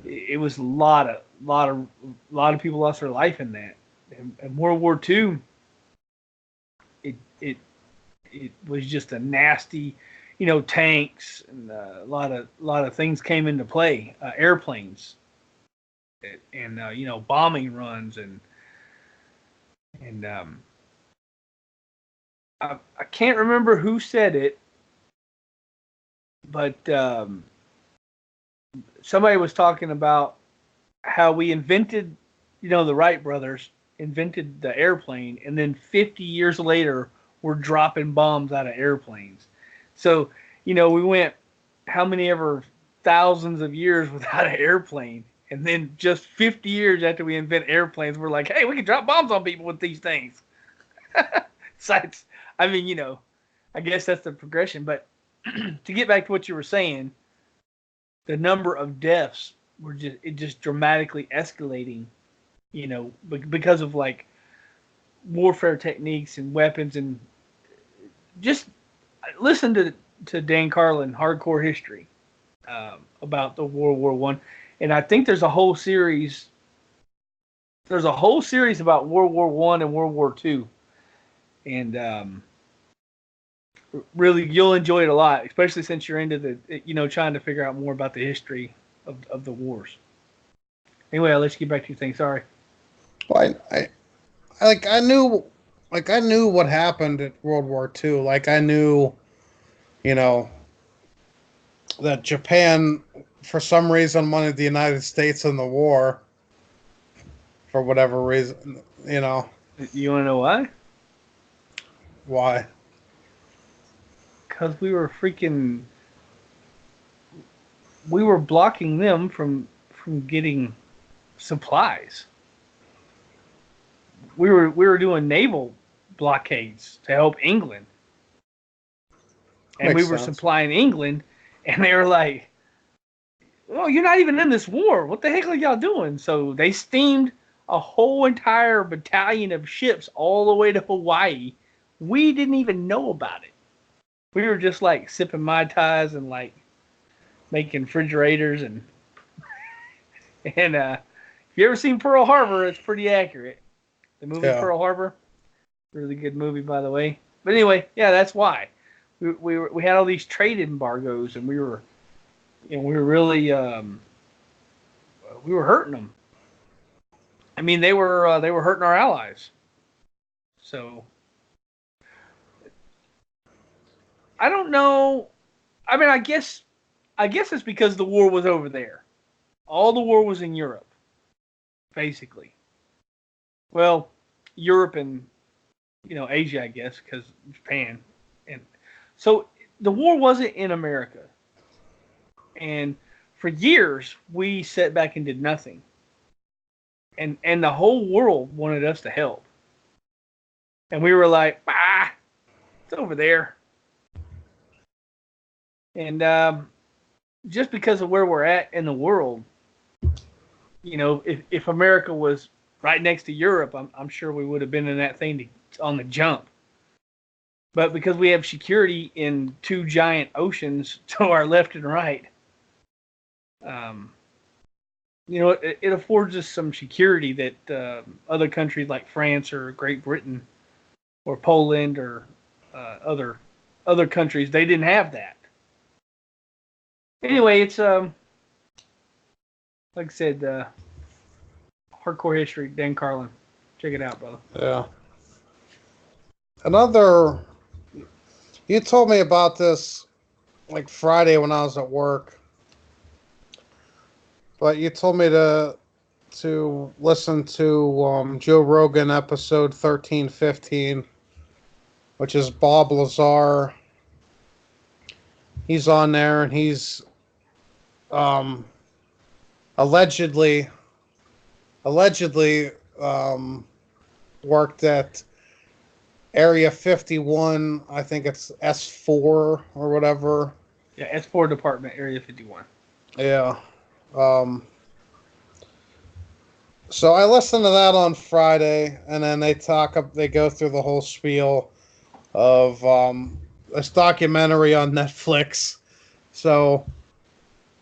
it was a lot of people lost their life in that. And World War II, it was just a nasty, tanks and a lot of things came into play, airplanes, and bombing runs and I can't remember who said it, but somebody was talking about how we invented, the Wright brothers invented the airplane, and then 50 years later, we're dropping bombs out of airplanes. So, we went how many ever thousands of years without an airplane. And then just 50 years after we invent airplanes, we're like, hey, we can drop bombs on people with these things. So I mean, I guess that's the progression. But to get back to what you were saying, the number of deaths were just dramatically escalating, because of like warfare techniques and weapons, and just listen to Dan Carlin, Hardcore History, about the World War One, and I think there's a whole series. There's a whole series about World War One and World War Two, and really you'll enjoy it a lot, especially since you're into the trying to figure out more about the history of the wars. Anyway, I'll let you get back to your thing. Sorry. Well, I knew what happened at World War II. Like I knew, you know, that Japan for some reason wanted the United States in the war. For whatever reason, You want to know why? Why? Because we were blocking them from getting supplies. We were doing naval blockades to help England, and Makes we were sense. supplying England, and they were like, "Well, you're not even in this war. What the heck are y'all doing?" So they steamed a whole entire battalion of ships all the way to Hawaii. We didn't even know about it. We were just like sipping Mai Tais and like making refrigerators and if you ever seen Pearl Harbor, it's pretty accurate. The movie Yeah. Pearl Harbor, really good movie by the way. But anyway, yeah, that's why we had all these trade embargoes, and we were really we were hurting them. I mean, they were hurting our allies. So I don't know. I mean, I guess it's because the war was over there. All the war was in Europe, basically. Well, Europe and Asia, I guess, because Japan, and so the war wasn't in America. And for years, we sat back and did nothing. And the whole world wanted us to help. And we were like, it's over there. And just because of where we're at in the world, if America was right next to Europe, I'm sure we would have been in that thing on the jump. But because we have security in two giant oceans to our left and right, it affords us some security that other countries like France or Great Britain or Poland or other countries, they didn't have that. Anyway, it's like I said, Hardcore History, Dan Carlin. Check it out, brother. Yeah. Another. You told me about this like Friday when I was at work, but you told me to listen to Joe Rogan episode 1315, which is Bob Lazar. He's on there, and he's um, allegedly worked at Area 51. I think it's S4 or whatever. Yeah, S4 Department, Area 51. Yeah. Um, so I listened to that on Friday, and then they go through the whole spiel of this documentary on Netflix. So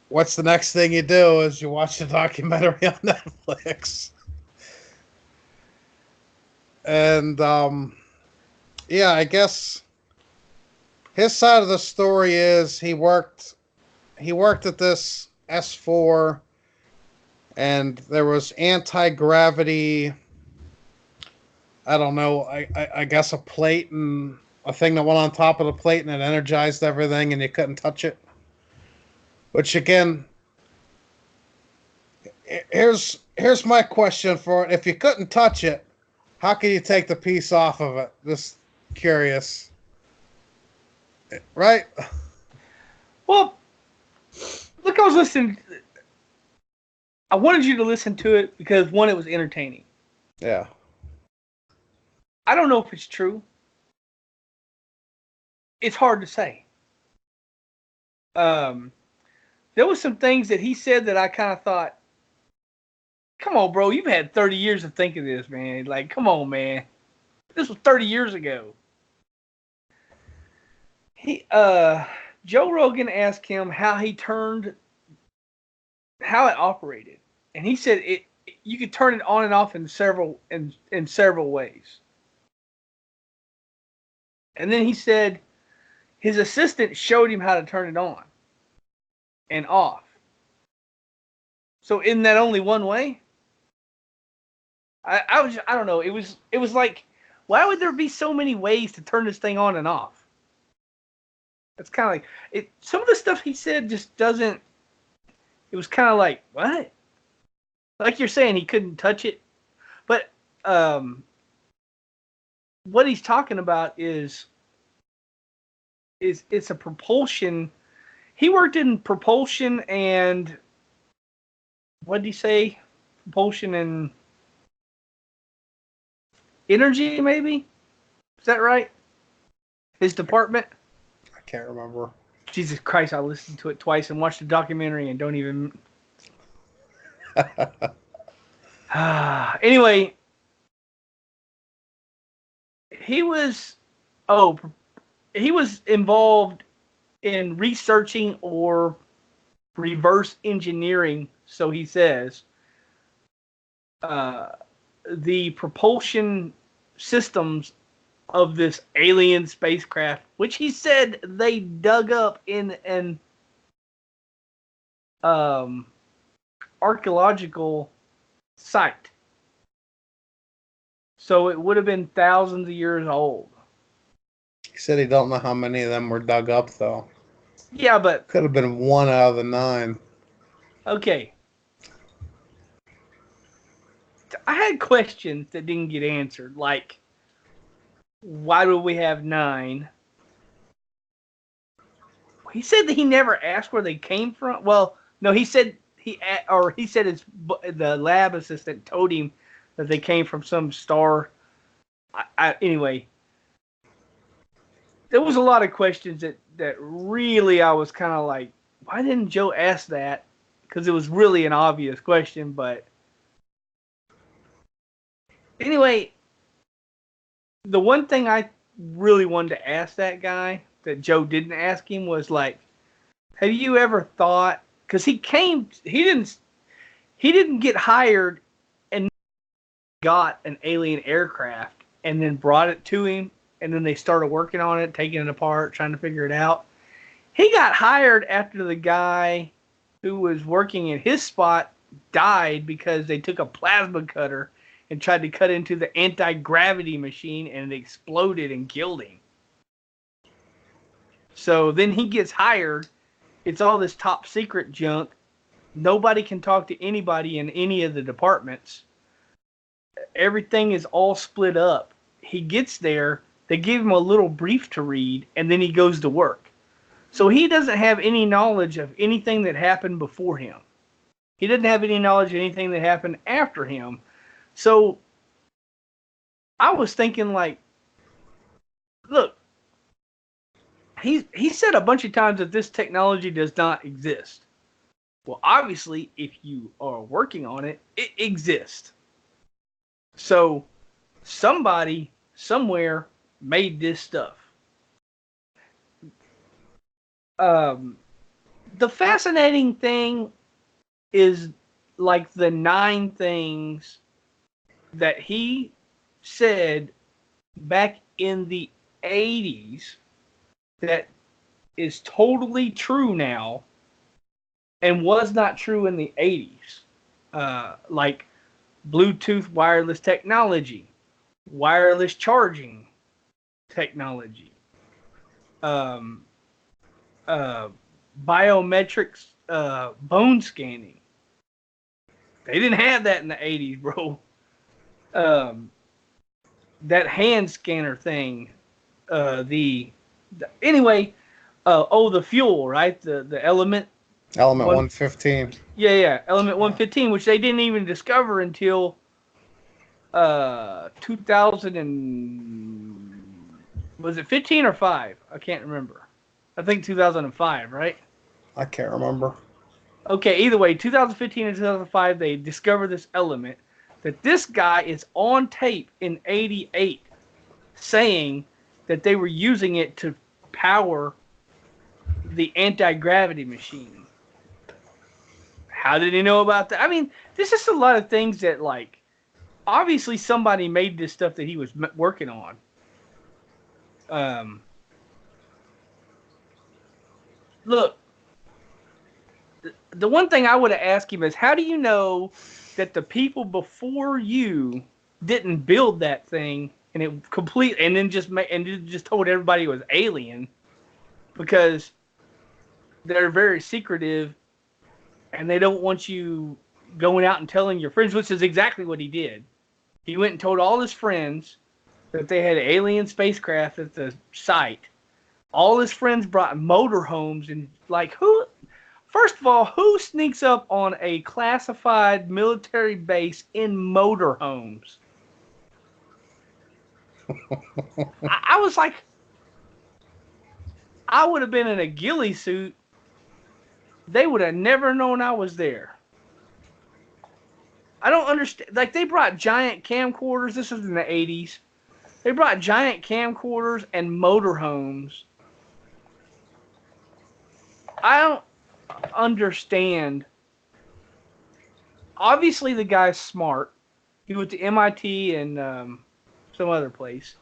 what's the next thing you do is you watch the documentary on Netflix. And yeah, I guess his side of the story is he worked at this S4, and there was anti-gravity, I don't know, I guess a plate and a thing that went on top of the plate and it energized everything and you couldn't touch it. Which again, here's my question for it. If you couldn't touch it, how can you take the piece off of it? Just curious. Right? Well, look, I was listening. I wanted you to listen to it because, one, it was entertaining. Yeah. I don't know if it's true. It's hard to say. Um, there was some things that he said that I kind of thought, come on, bro, you've had 30 years to think of this, man. Like, come on, man. This was 30 years ago. Joe Rogan asked him how it operated. And he said you could turn it on and off in several ways. And then he said his assistant showed him how to turn it on and off. So isn't that only one way? I don't know. It was like, why would there be so many ways to turn this thing on and off? It's kind of like it. Some of the stuff he said just doesn't. It was kind of like, what? Like you're saying, he couldn't touch it, but what he's talking about is it's a propulsion. He worked in propulsion and what did he say? Propulsion and energy, maybe? Is that right? His department? I can't remember. Jesus Christ, I listened to it twice and watched the documentary and don't even. Anyway, he was. Oh, he was involved in researching or reverse engineering, so he says, the propulsion systems of this alien spacecraft, which he said they dug up in an archaeological site. So it would have been thousands of years old. He said he don't know how many of them were dug up, though. Yeah, but... Could have been 1 out of the 9. Okay. I had questions that didn't get answered, like, why do we have 9? He said that he never asked where they came from. Well, no, he said the lab assistant told him that they came from some star. Anyway, there was a lot of questions that really I was kind of like, why didn't Joe ask that? Because it was really an obvious question, but anyway, the one thing I really wanted to ask that guy that Joe didn't ask him was like, have you ever thought? Because he didn't get hired and got an alien aircraft and then brought it to him and then they started working on it, taking it apart, trying to figure it out. He got hired after the guy who was working in his spot died because they took a plasma cutter and tried to cut into the anti-gravity machine and it exploded and killed him. So then he gets hired. It's all this top secret junk. Nobody can talk to anybody in any of the departments. Everything is all split up. He gets there. They give him a little brief to read, and then he goes to work. So he doesn't have any knowledge of anything that happened before him. He doesn't have any knowledge of anything that happened after him. So I was thinking, like, look, he said a bunch of times that this technology does not exist. Well, obviously, if you are working on it, it exists. So somebody somewhere made this stuff. The fascinating thing is like the 9 things that he said back in the 80s that is totally true now and was not true in the 80s. Like Bluetooth wireless technology, wireless charging technology, biometrics, bone scanning. They didn't have that in the 80s, bro. That hand scanner thing. Anyway, The fuel, right? The element Element one. 115. Yeah, element 115, which they didn't even discover until 2000 and was it 15 or 5? I can't remember. I think 2005, right? I can't remember. Okay, either way, 2015 and 2005, they discovered this element that this guy is on tape in '88 saying that they were using it to power the anti-gravity machine. How did he know about that? I mean, there's just a lot of things that, like, obviously somebody made this stuff that he was working on. Um, Look, the one thing I would have asked him is, how do you know that the people before you didn't build that thing and it complete and then just told everybody it was alien because they're very secretive and they don't want you going out and telling your friends, which is exactly what he did. He went and told all his friends that they had alien spacecraft at the site. All his friends brought motorhomes and like who? First of all, who sneaks up on a classified military base in motorhomes? I was like, I would have been in a ghillie suit. They would have never known I was there. I don't understand. Like, they brought giant camcorders. This was in the 80s. They brought giant camcorders and motorhomes. I don't understand. Obviously, the guy's smart. He went to MIT and some other place.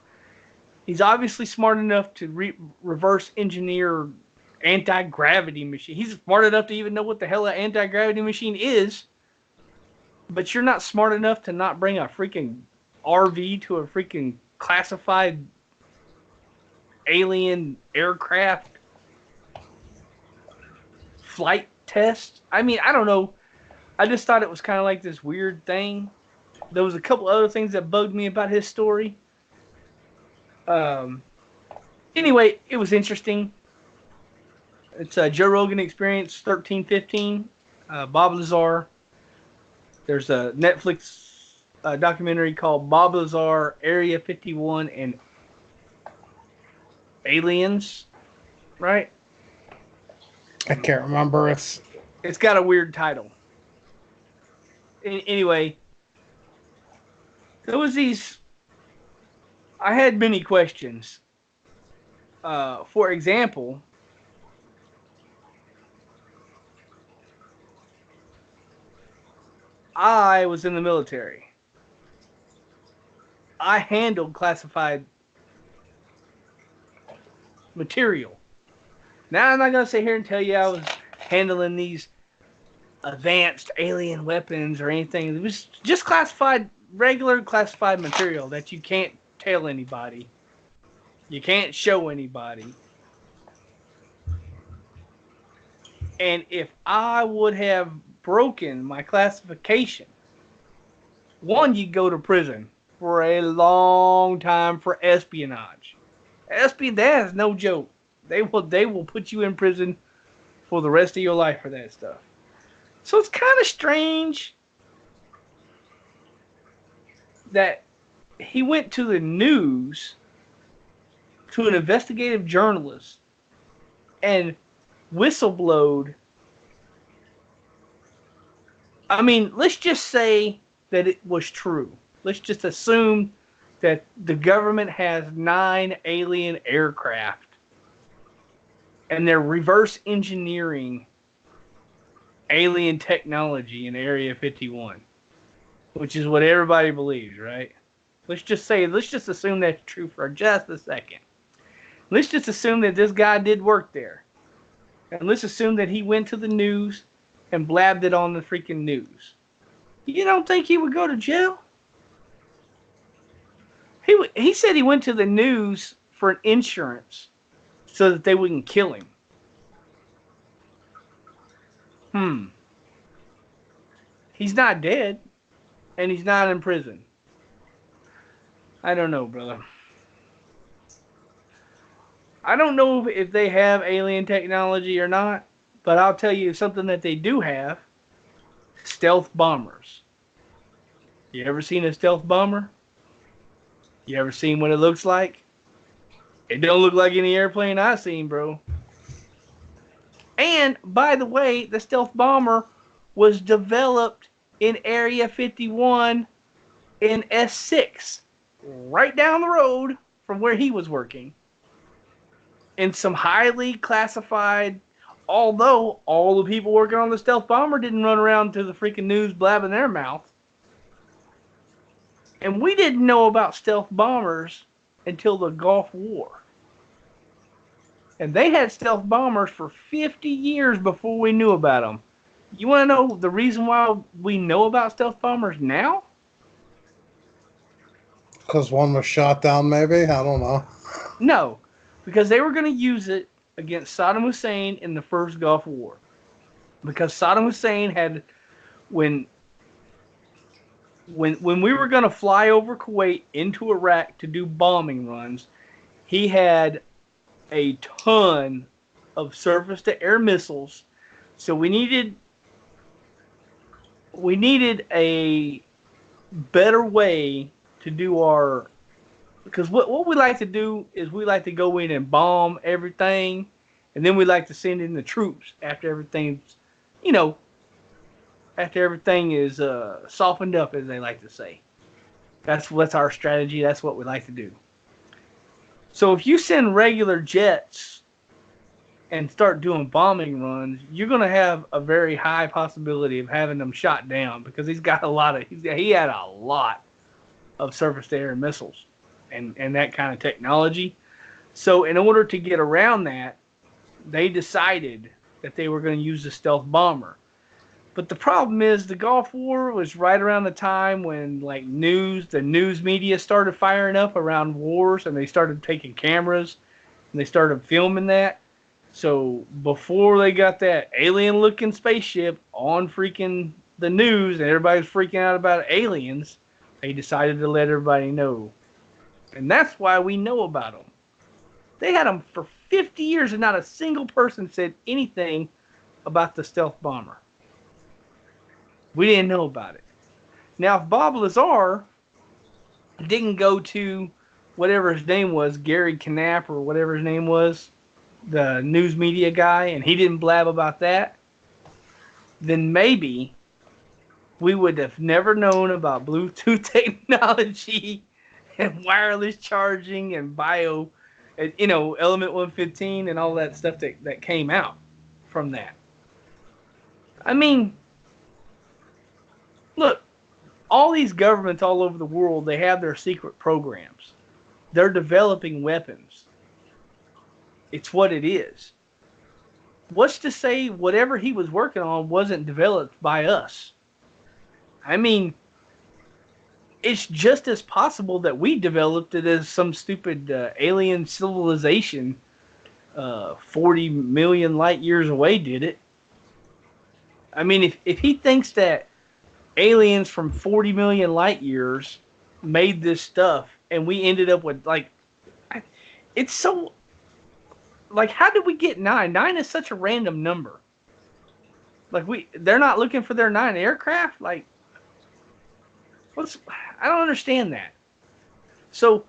He's obviously smart enough to reverse engineer anti-gravity machine. He's smart enough to even know what the hell an anti-gravity machine is. But you're not smart enough to not bring a freaking RV to a freaking classified alien aircraft flight test. I mean, I don't know. I just thought it was kind of like this weird thing. There was a couple other things that bugged me about his story. Um, anyway, it was interesting. It's a Joe Rogan Experience 1315. Bob Lazar. There's a Netflix documentary called Bob Lazar, Area 51, and Aliens. Right? I can't remember. It's got a weird title. Anyway, there was these. I had many questions. For example, I was in the military. I handled classified material. Now, I'm not going to sit here and tell you I was handling these advanced alien weapons or anything. It was just classified, regular classified material that you can't tell anybody. You can't show anybody. And if I would have broken my classification, one, you go to prison for a long time for espionage. Espionage, that is no joke. They will put you in prison for the rest of your life for that stuff. So it's kind of strange that he went to the news, to an investigative journalist, and whistleblowed. I mean, let's just say that it was true. Let's just assume that the government has 9 alien aircraft and they're reverse engineering alien technology in Area 51, which is what everybody believes, right? Let's just assume that's true for just a second. Let's just assume that this guy did work there. And let's assume that he went to the news and blabbed it on the freaking news. You don't think he would go to jail? He said he went to the news for an insurance so that they wouldn't kill him. He's not dead, and he's not in prison. I don't know, brother. I don't know if they have alien technology or not, but I'll tell you something that they do have: stealth bombers. You ever seen a stealth bomber? You ever seen what it looks like? It don't look like any airplane I've seen, bro. And by the way, the stealth bomber was developed in Area 51 in S6, right down the road from where he was working, in some highly classified. Although all the people working on the stealth bomber didn't run around to the freaking news blabbing their mouth. And we didn't know about stealth bombers until the Gulf War. And they had stealth bombers for 50 years before we knew about them. You want to know the reason why we know about stealth bombers now? Because one was shot down, maybe? I don't know. No, because they were going to use it against Saddam Hussein in the first Gulf War. Because Saddam Hussein had, when we were going to fly over Kuwait into Iraq to do bombing runs, he had a ton of surface-to-air missiles. So we needed a better way to do our, because what we like to do is we like to go in and bomb everything, and then we like to send in the troops after everything's, you know, after everything is softened up, as they like to say. That's our strategy. That's what we like to do. So if you send regular jets and start doing bombing runs, you're going to have a very high possibility of having them shot down, because he had a lot of surface-to-air missiles and that kind of technology. So in order to get around that, they decided that they were going to use the stealth bomber. But the problem is the Gulf War was right around the time when the news media started firing up around wars, and they started taking cameras and they started filming that. So before they got that alien-looking spaceship on freaking the news and everybody was freaking out about aliens, they decided to let everybody know. And that's why we know about them. They had them for 50 years and not a single person said anything about the stealth bomber. We didn't know about it. Now, if Bob Lazar didn't go to whatever his name was, Gary Knapp or whatever his name was, the news media guy, and he didn't blab about that, then maybe we would have never known about Bluetooth technology and wireless charging and element 115 and all that stuff that came out from that. I mean, look, all these governments all over the world, they have their secret programs. They're developing weapons. It's what it is. What's to say whatever he was working on wasn't developed by us? I mean, it's just as possible that we developed it as some stupid alien civilization 40 million light years away did it. I mean, if he thinks that aliens from 40 million light years made this stuff and we ended up with, it's so, how did we get 9? 9 is such a random number. They're not looking for their 9 aircraft? I don't understand that. So,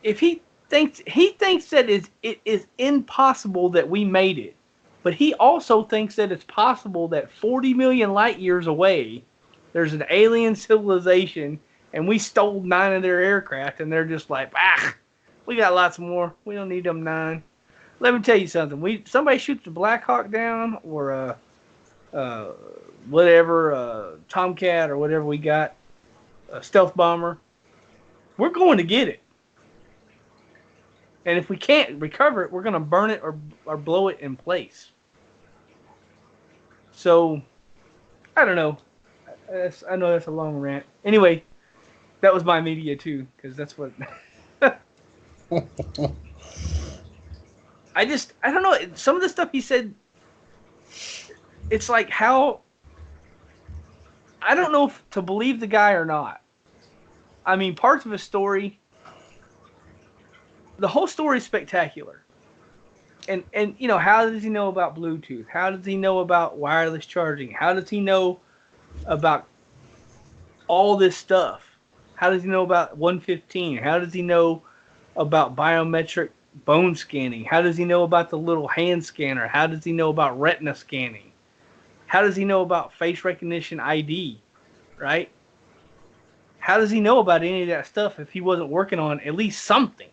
if he thinks that it is impossible that we made it, but he also thinks that it's possible that 40 million light years away, there's an alien civilization, and we stole 9 of their aircraft, and they're just like, we got lots more. We don't need them 9. Let me tell you something. Somebody shoots a Black Hawk down, or whatever, Tomcat or whatever we got, a stealth bomber, we're going to get it. And if we can't recover it, we're going to burn it or blow it in place. So, I don't know. I know that's a long rant. Anyway, that was my media too, because that's what... I don't know. Some of the stuff he said, it's like how... I don't know if to believe the guy or not. I mean, parts of his story... the whole story is spectacular. And you know, how does he know about Bluetooth? How does he know about wireless charging? How does he know about all this stuff? How does he know about 115? How does he know about biometric bone scanning? How does he know about the little hand scanner? How does he know about retina scanning? How does he know about face recognition ID? Right? How does he know about any of that stuff if he wasn't working on at least something?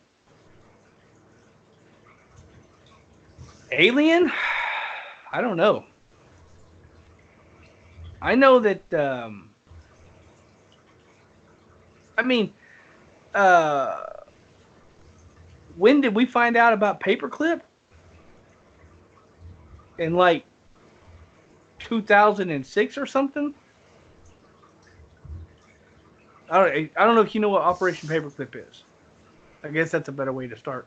Alien? I don't know. I know that. I mean, uh, when did we find out about Paperclip? In like 2006 or something. I don't know if you know what Operation Paperclip is. I guess that's a better way to start.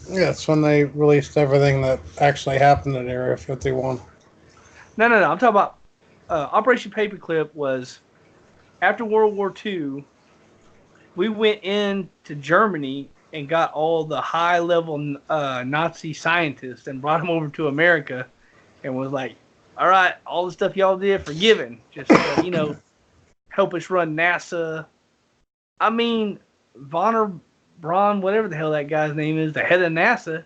Yeah, it's when they released everything that actually happened in Area 51. No. I'm talking about Operation Paperclip was after World War II. We went into Germany and got all the high-level Nazi scientists and brought them over to America and was like, all right, all the stuff y'all did, forgiven. Just, help us run NASA. I mean, Vonner Braun, whatever the hell that guy's name is, the head of NASA,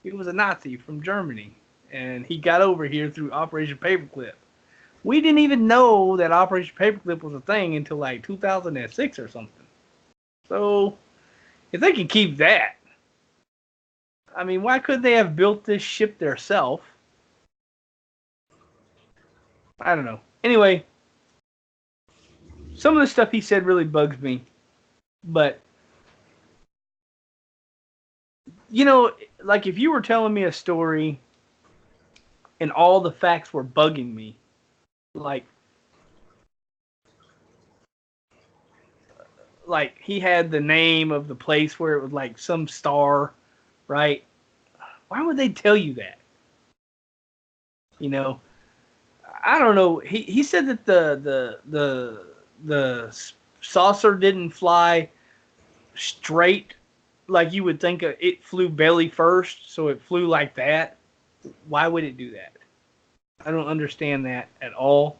he was a Nazi from Germany. And he got over here through Operation Paperclip. We didn't even know that Operation Paperclip was a thing until like 2006 or something. So, if they can keep that, I mean, why couldn't they have built this ship themselves? I don't know. Anyway, some of the stuff he said really bugs me. But, like if you were telling me a story and all the facts were bugging me, like he had the name of the place where it was like some star, right? Why would they tell you that? I don't know. He said that the saucer didn't fly straight like you would think it flew belly first, so it flew like that. Why would it do that? I don't understand that at all.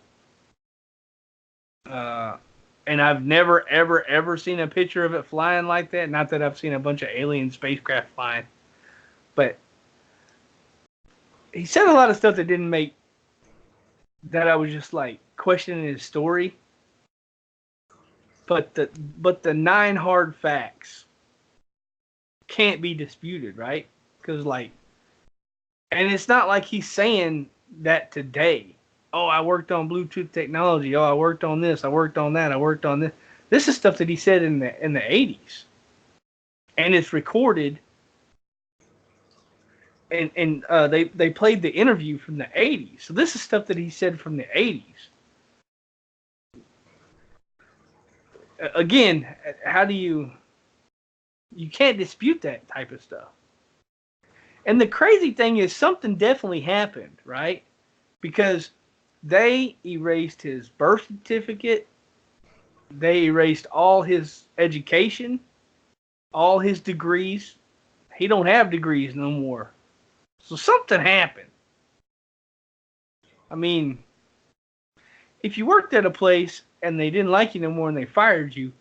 And I've never, ever, ever seen a picture of it flying like that. Not that I've seen a bunch of alien spacecraft flying. But he said a lot of stuff that didn't make, that I was just like questioning his story. But the 9 hard facts can't be disputed, right? Because and it's not like he's saying that today. Oh, I worked on Bluetooth technology. Oh, I worked on this. I worked on that. I worked on this. This is stuff that he said in the 80s, and it's recorded. And they played the interview from the 80s. So this is stuff that he said from the 80s. Again, how do you can't dispute that type of stuff. And the crazy thing is something definitely happened, right? Because they erased his birth certificate. They erased all his education, all his degrees. He don't have degrees no more. So something happened. I mean, if you worked at a place and they didn't like you no more and they fired you,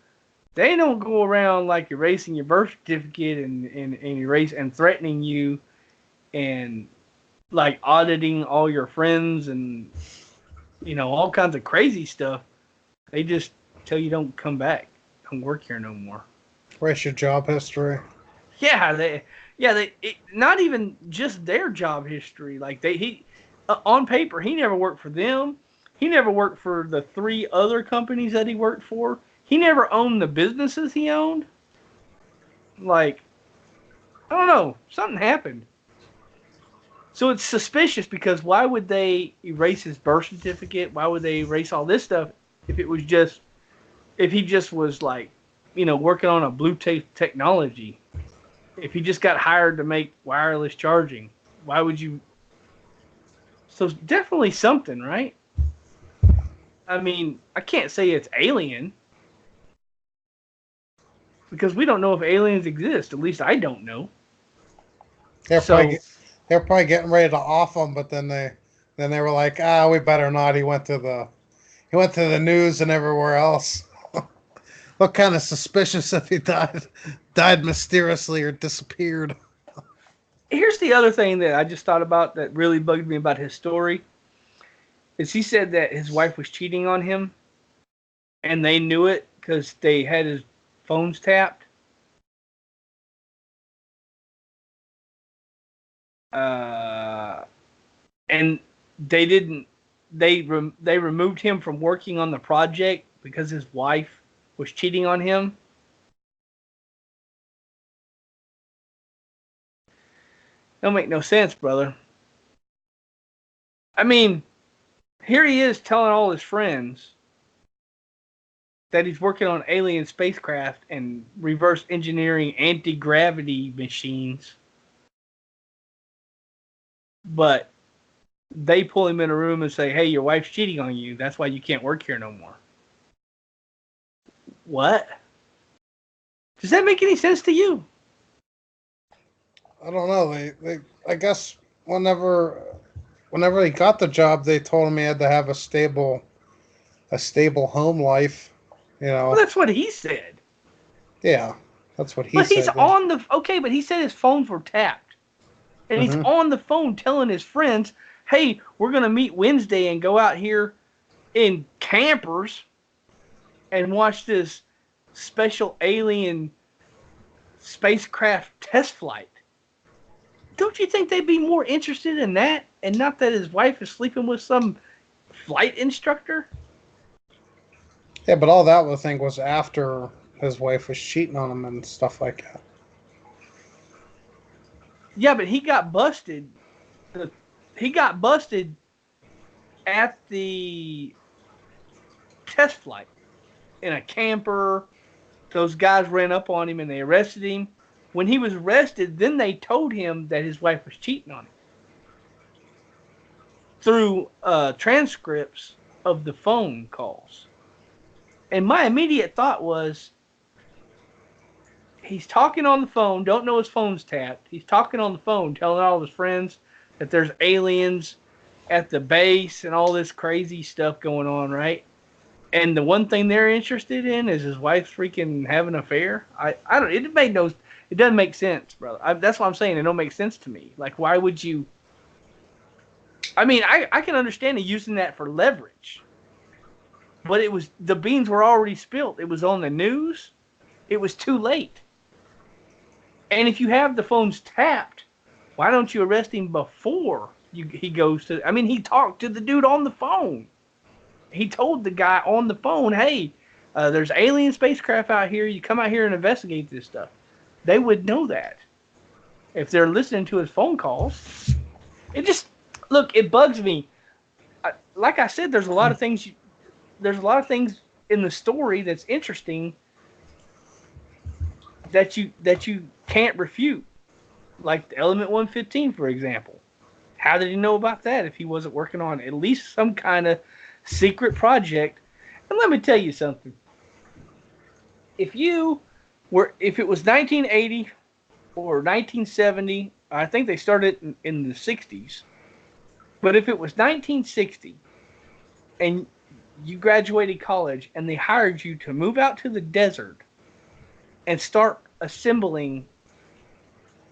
they don't go around like erasing your birth certificate and threatening you and like auditing all your friends and all kinds of crazy stuff. They just tell you don't come back, don't work here no more. Where's your job history? Yeah, not even just their job history. Like on paper, he never worked for them. He never worked for the 3 other companies that he worked for. He never owned the businesses he owned. Like, I don't know, something happened. So it's suspicious because why would they erase his birth certificate? Why would they erase all this stuff if he just was like, working on a Bluetooth technology? If he just got hired to make wireless charging, why would you? So it's definitely something, right? I mean, I can't say it's alien. because we don't know if aliens exist. At least I don't know. They're probably So get, they're probably getting ready to off him, but then they were like, we better not. He went to the news and everywhere else. What kind of suspicious if he died mysteriously or disappeared? here's the other thing that I just thought about that really bugged me about his story is he said that his wife was cheating on him, and they knew it because they had his phones tapped. Uh, and they didn't. They removed him from working on the project because his wife was cheating on him. Don't make no sense, brother. I mean, here he is telling all his friends that he's working on alien spacecraft and reverse engineering anti-gravity machines. But they pull him in a room and say, hey, your wife's cheating on you. That's why you can't work here no more. What? Does that make any sense to you? I don't know. I guess whenever he got the job, they told him he had to have a stable home life. You Well, know. that's what he said. Yeah, that's what he But he's said. Yeah. on the okay. But he said his phones were tapped, and he's Hmm. on the phone telling his friends, "Hey, we're gonna meet Wednesday and go out here in campers and watch this special alien spacecraft test flight." Don't you think they'd be more interested in that and not that his wife is sleeping with some flight instructor? Yeah, but all that thing was after his wife was cheating on him and stuff like that. Yeah, but he got busted. He got busted at the test flight in a camper. Those guys ran up on him and they arrested him. When he was arrested, then they told him that his wife was cheating on him through transcripts of the phone calls. And my immediate thought was, he's talking on the phone, don't know his phone's tapped. He's talking on the phone, telling all his friends that there's aliens at the base and all this crazy stuff going on, right? And the one thing they're interested in is his wife freaking having an affair. I don't. It made no. It doesn't make sense, brother. That's what I'm saying. It don't make sense to me. Like, why would you? I mean, I can understand using that for leverage, but it was the beans were already spilled. It was on the news. It was too late. And if you have the phones tapped, why don't you arrest him before he goes to? I mean, he talked to the dude on the phone. He told the guy on the phone, hey, there's alien spacecraft out here. You come out here and investigate this stuff. They would know that if they're listening to his phone calls. It just, look, it bugs me. Like I said, there's a lot of things. There's a lot of things in the story that's interesting that you can't refute. Like the Element 115, for example. How did he know about that if he wasn't working on at least some kind of secret project? And let me tell you something. If it was 1980 or 1970, I think they started in the 60s. But if it was 1960 and you graduated college and they hired you to move out to the desert and start assembling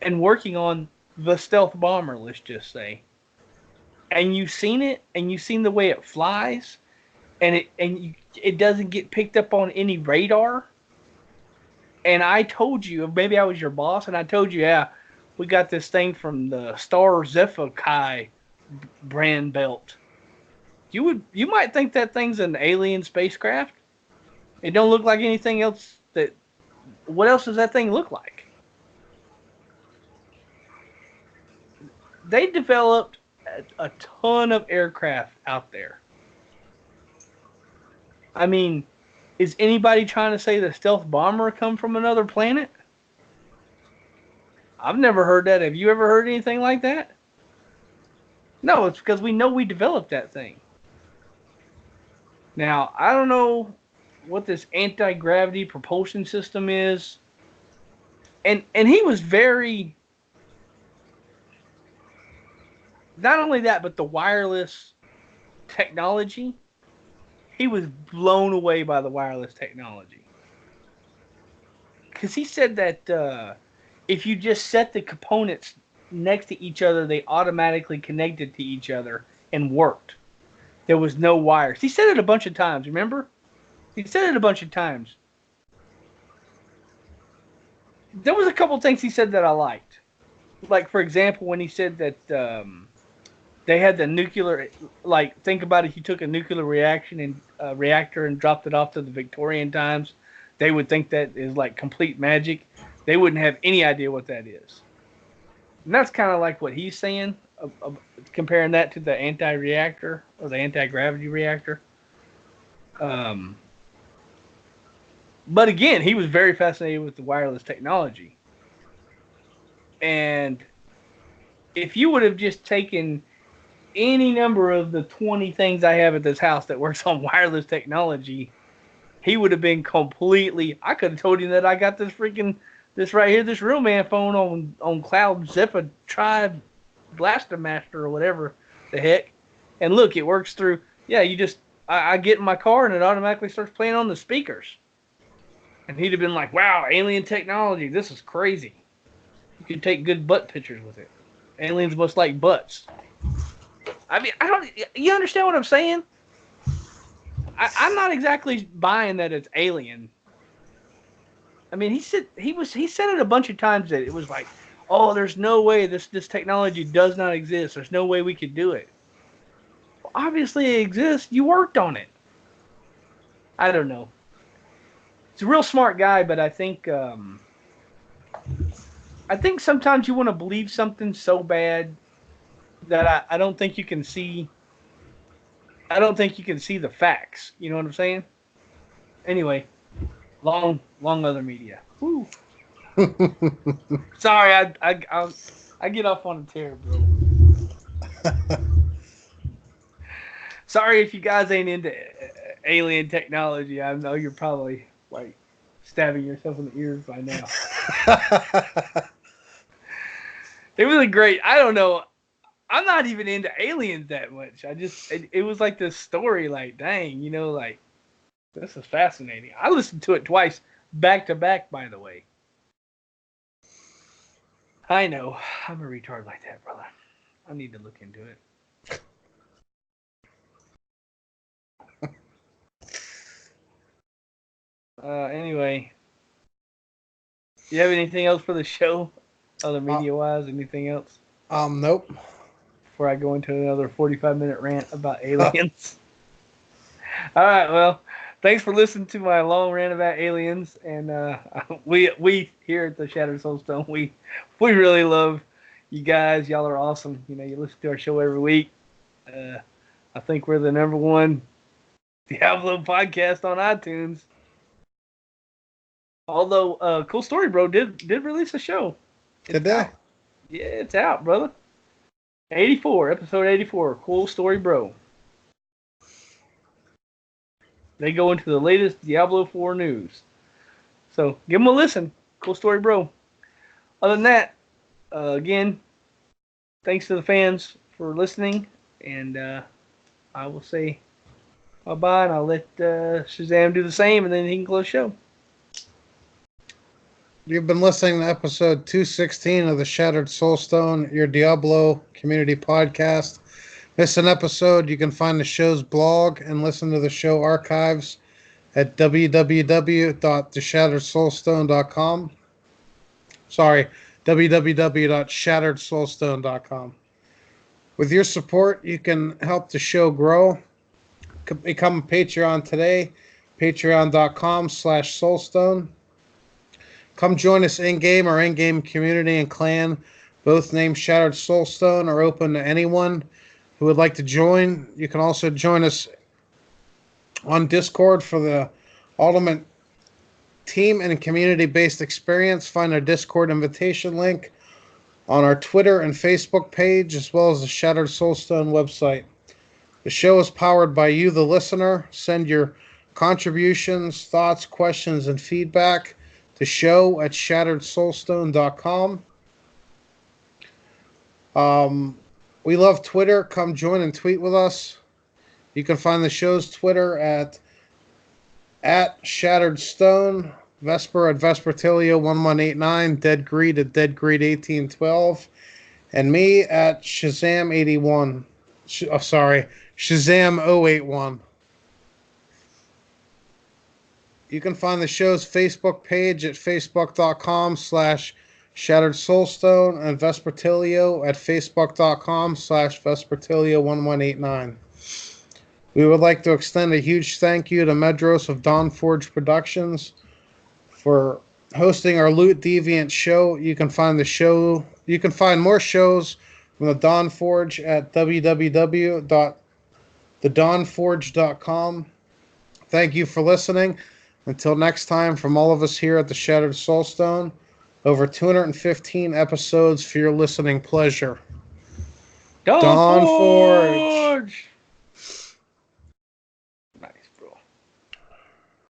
and working on the stealth bomber, let's just say, and you've seen it and you've seen the way it flies and it doesn't get picked up on any radar, and I told you, maybe I was your boss and I told you, yeah, we got this thing from the Star Zephyr Kai brand belt, you might think that thing's an alien spacecraft. It don't look like anything else. That What else does that thing look like? They developed a ton of aircraft out there. I mean, is anybody trying to say the stealth bomber come from another planet? I've never heard that. Have you ever heard anything like that? No, it's because we know we developed that thing. Now, I don't know what this anti-gravity propulsion system is. And he was very, not only that, but the wireless technology. He was blown away by the wireless technology because he said that if you just set the components next to each other, they automatically connected to each other and worked. There was no wires. He said it a bunch of times. Remember? He said it a bunch of times. There was a couple things he said that I liked. Like, for example, when he said that they had the nuclear, like, think about if you took a nuclear reaction and reactor and dropped it off to the Victorian times, they would think that is like complete magic. They wouldn't have any idea what that is. And that's kind of like what he's saying, comparing that to the anti-reactor or the anti-gravity reactor. Um, but again, he was very fascinated with the wireless technology. And if you would have just taken any number of the 20 things I have at this house that works on wireless technology, he would have been completely. I could have told him that I got this right here, this Real Man phone on Cloud Zipper Tribe Blaster Master or whatever the heck. And look, it works through. Yeah, I get in my car and it automatically starts playing on the speakers. And he'd have been like, "Wow, alien technology! This is crazy. You can take good butt pictures with it. Aliens must like butts." I mean, I don't. You understand what I'm saying? I'm not exactly buying that it's alien. I mean, he said it a bunch of times that it was like, "Oh, there's no way this technology does not exist. There's no way we could do it." Well, obviously, it exists. You worked on it. I don't know. He's a real smart guy, but I think sometimes you want to believe something so bad that I don't think you can see. I don't think you can see the facts. You know what I'm saying? Anyway, long other media. Woo. Sorry, I get off on a tear, bro. Sorry if you guys ain't into alien technology. I know you're probably like stabbing yourself in the ears by now. It was a great. I don't know. I'm not even into aliens that much. It was like this story. Like, dang, like this is fascinating. I listened to it twice, back to back. By the way, I know I'm a retard like that, brother. I need to look into it. Anyway, you have anything else for the show, other media wise? Anything else? Nope. Before I go into another 45-minute rant about aliens. All right, well, thanks for listening to my long rant about aliens, and we here at the Shattered Soulstone, we really love you guys. Y'all are awesome. You listen to our show every week. I think we're the #1 Diablo podcast on iTunes. Although Cool Story Bro did release a show. Did they? Yeah, it's out, brother. episode 84, Cool Story Bro. They go into the latest Diablo 4 news. So give them a listen. Cool Story Bro. Other than that, again, thanks to the fans for listening. And I will say bye-bye, and I'll let Shazam do the same, and then he can close the show. You've been listening to episode 216 of the Shattered Soulstone, your Diablo community podcast. Miss an episode, you can find the show's blog and listen to the show archives at www.theshatteredsoulstone.com. Sorry, www.shatteredsoulstone.com. With your support, you can help the show grow. Become a Patreon today, patreon.com/soulstone. Come join us in-game. Our in-game community and clan, both named Shattered Soulstone, are open to anyone who would like to join. You can also join us on Discord for the ultimate team and community-based experience. Find our Discord invitation link on our Twitter and Facebook page, as well as the Shattered Soulstone website. The show is powered by you, the listener. Send your contributions, thoughts, questions, and feedback the show at shatteredsoulstone.com. We love Twitter. Come join and tweet with us. You can find the show's Twitter at shatteredstone, Vesper at Vespertilio1189, Deadgreed at Deadgreed1812, and me at Shazam81. Shazam081. You can find the show's Facebook page at facebook.com/shatteredsoulstone and Vespertilio at facebook.com/Vespertilio1189. We would like to extend a huge thank you to Medros of Dawnforge Productions for hosting our Loot Deviant show. You can find more shows from the Dawnforge at www.thedawnforge.com. Thank you for listening. Until next time, from all of us here at the Shattered Soulstone, over 215 episodes for your listening pleasure. Dawnforge!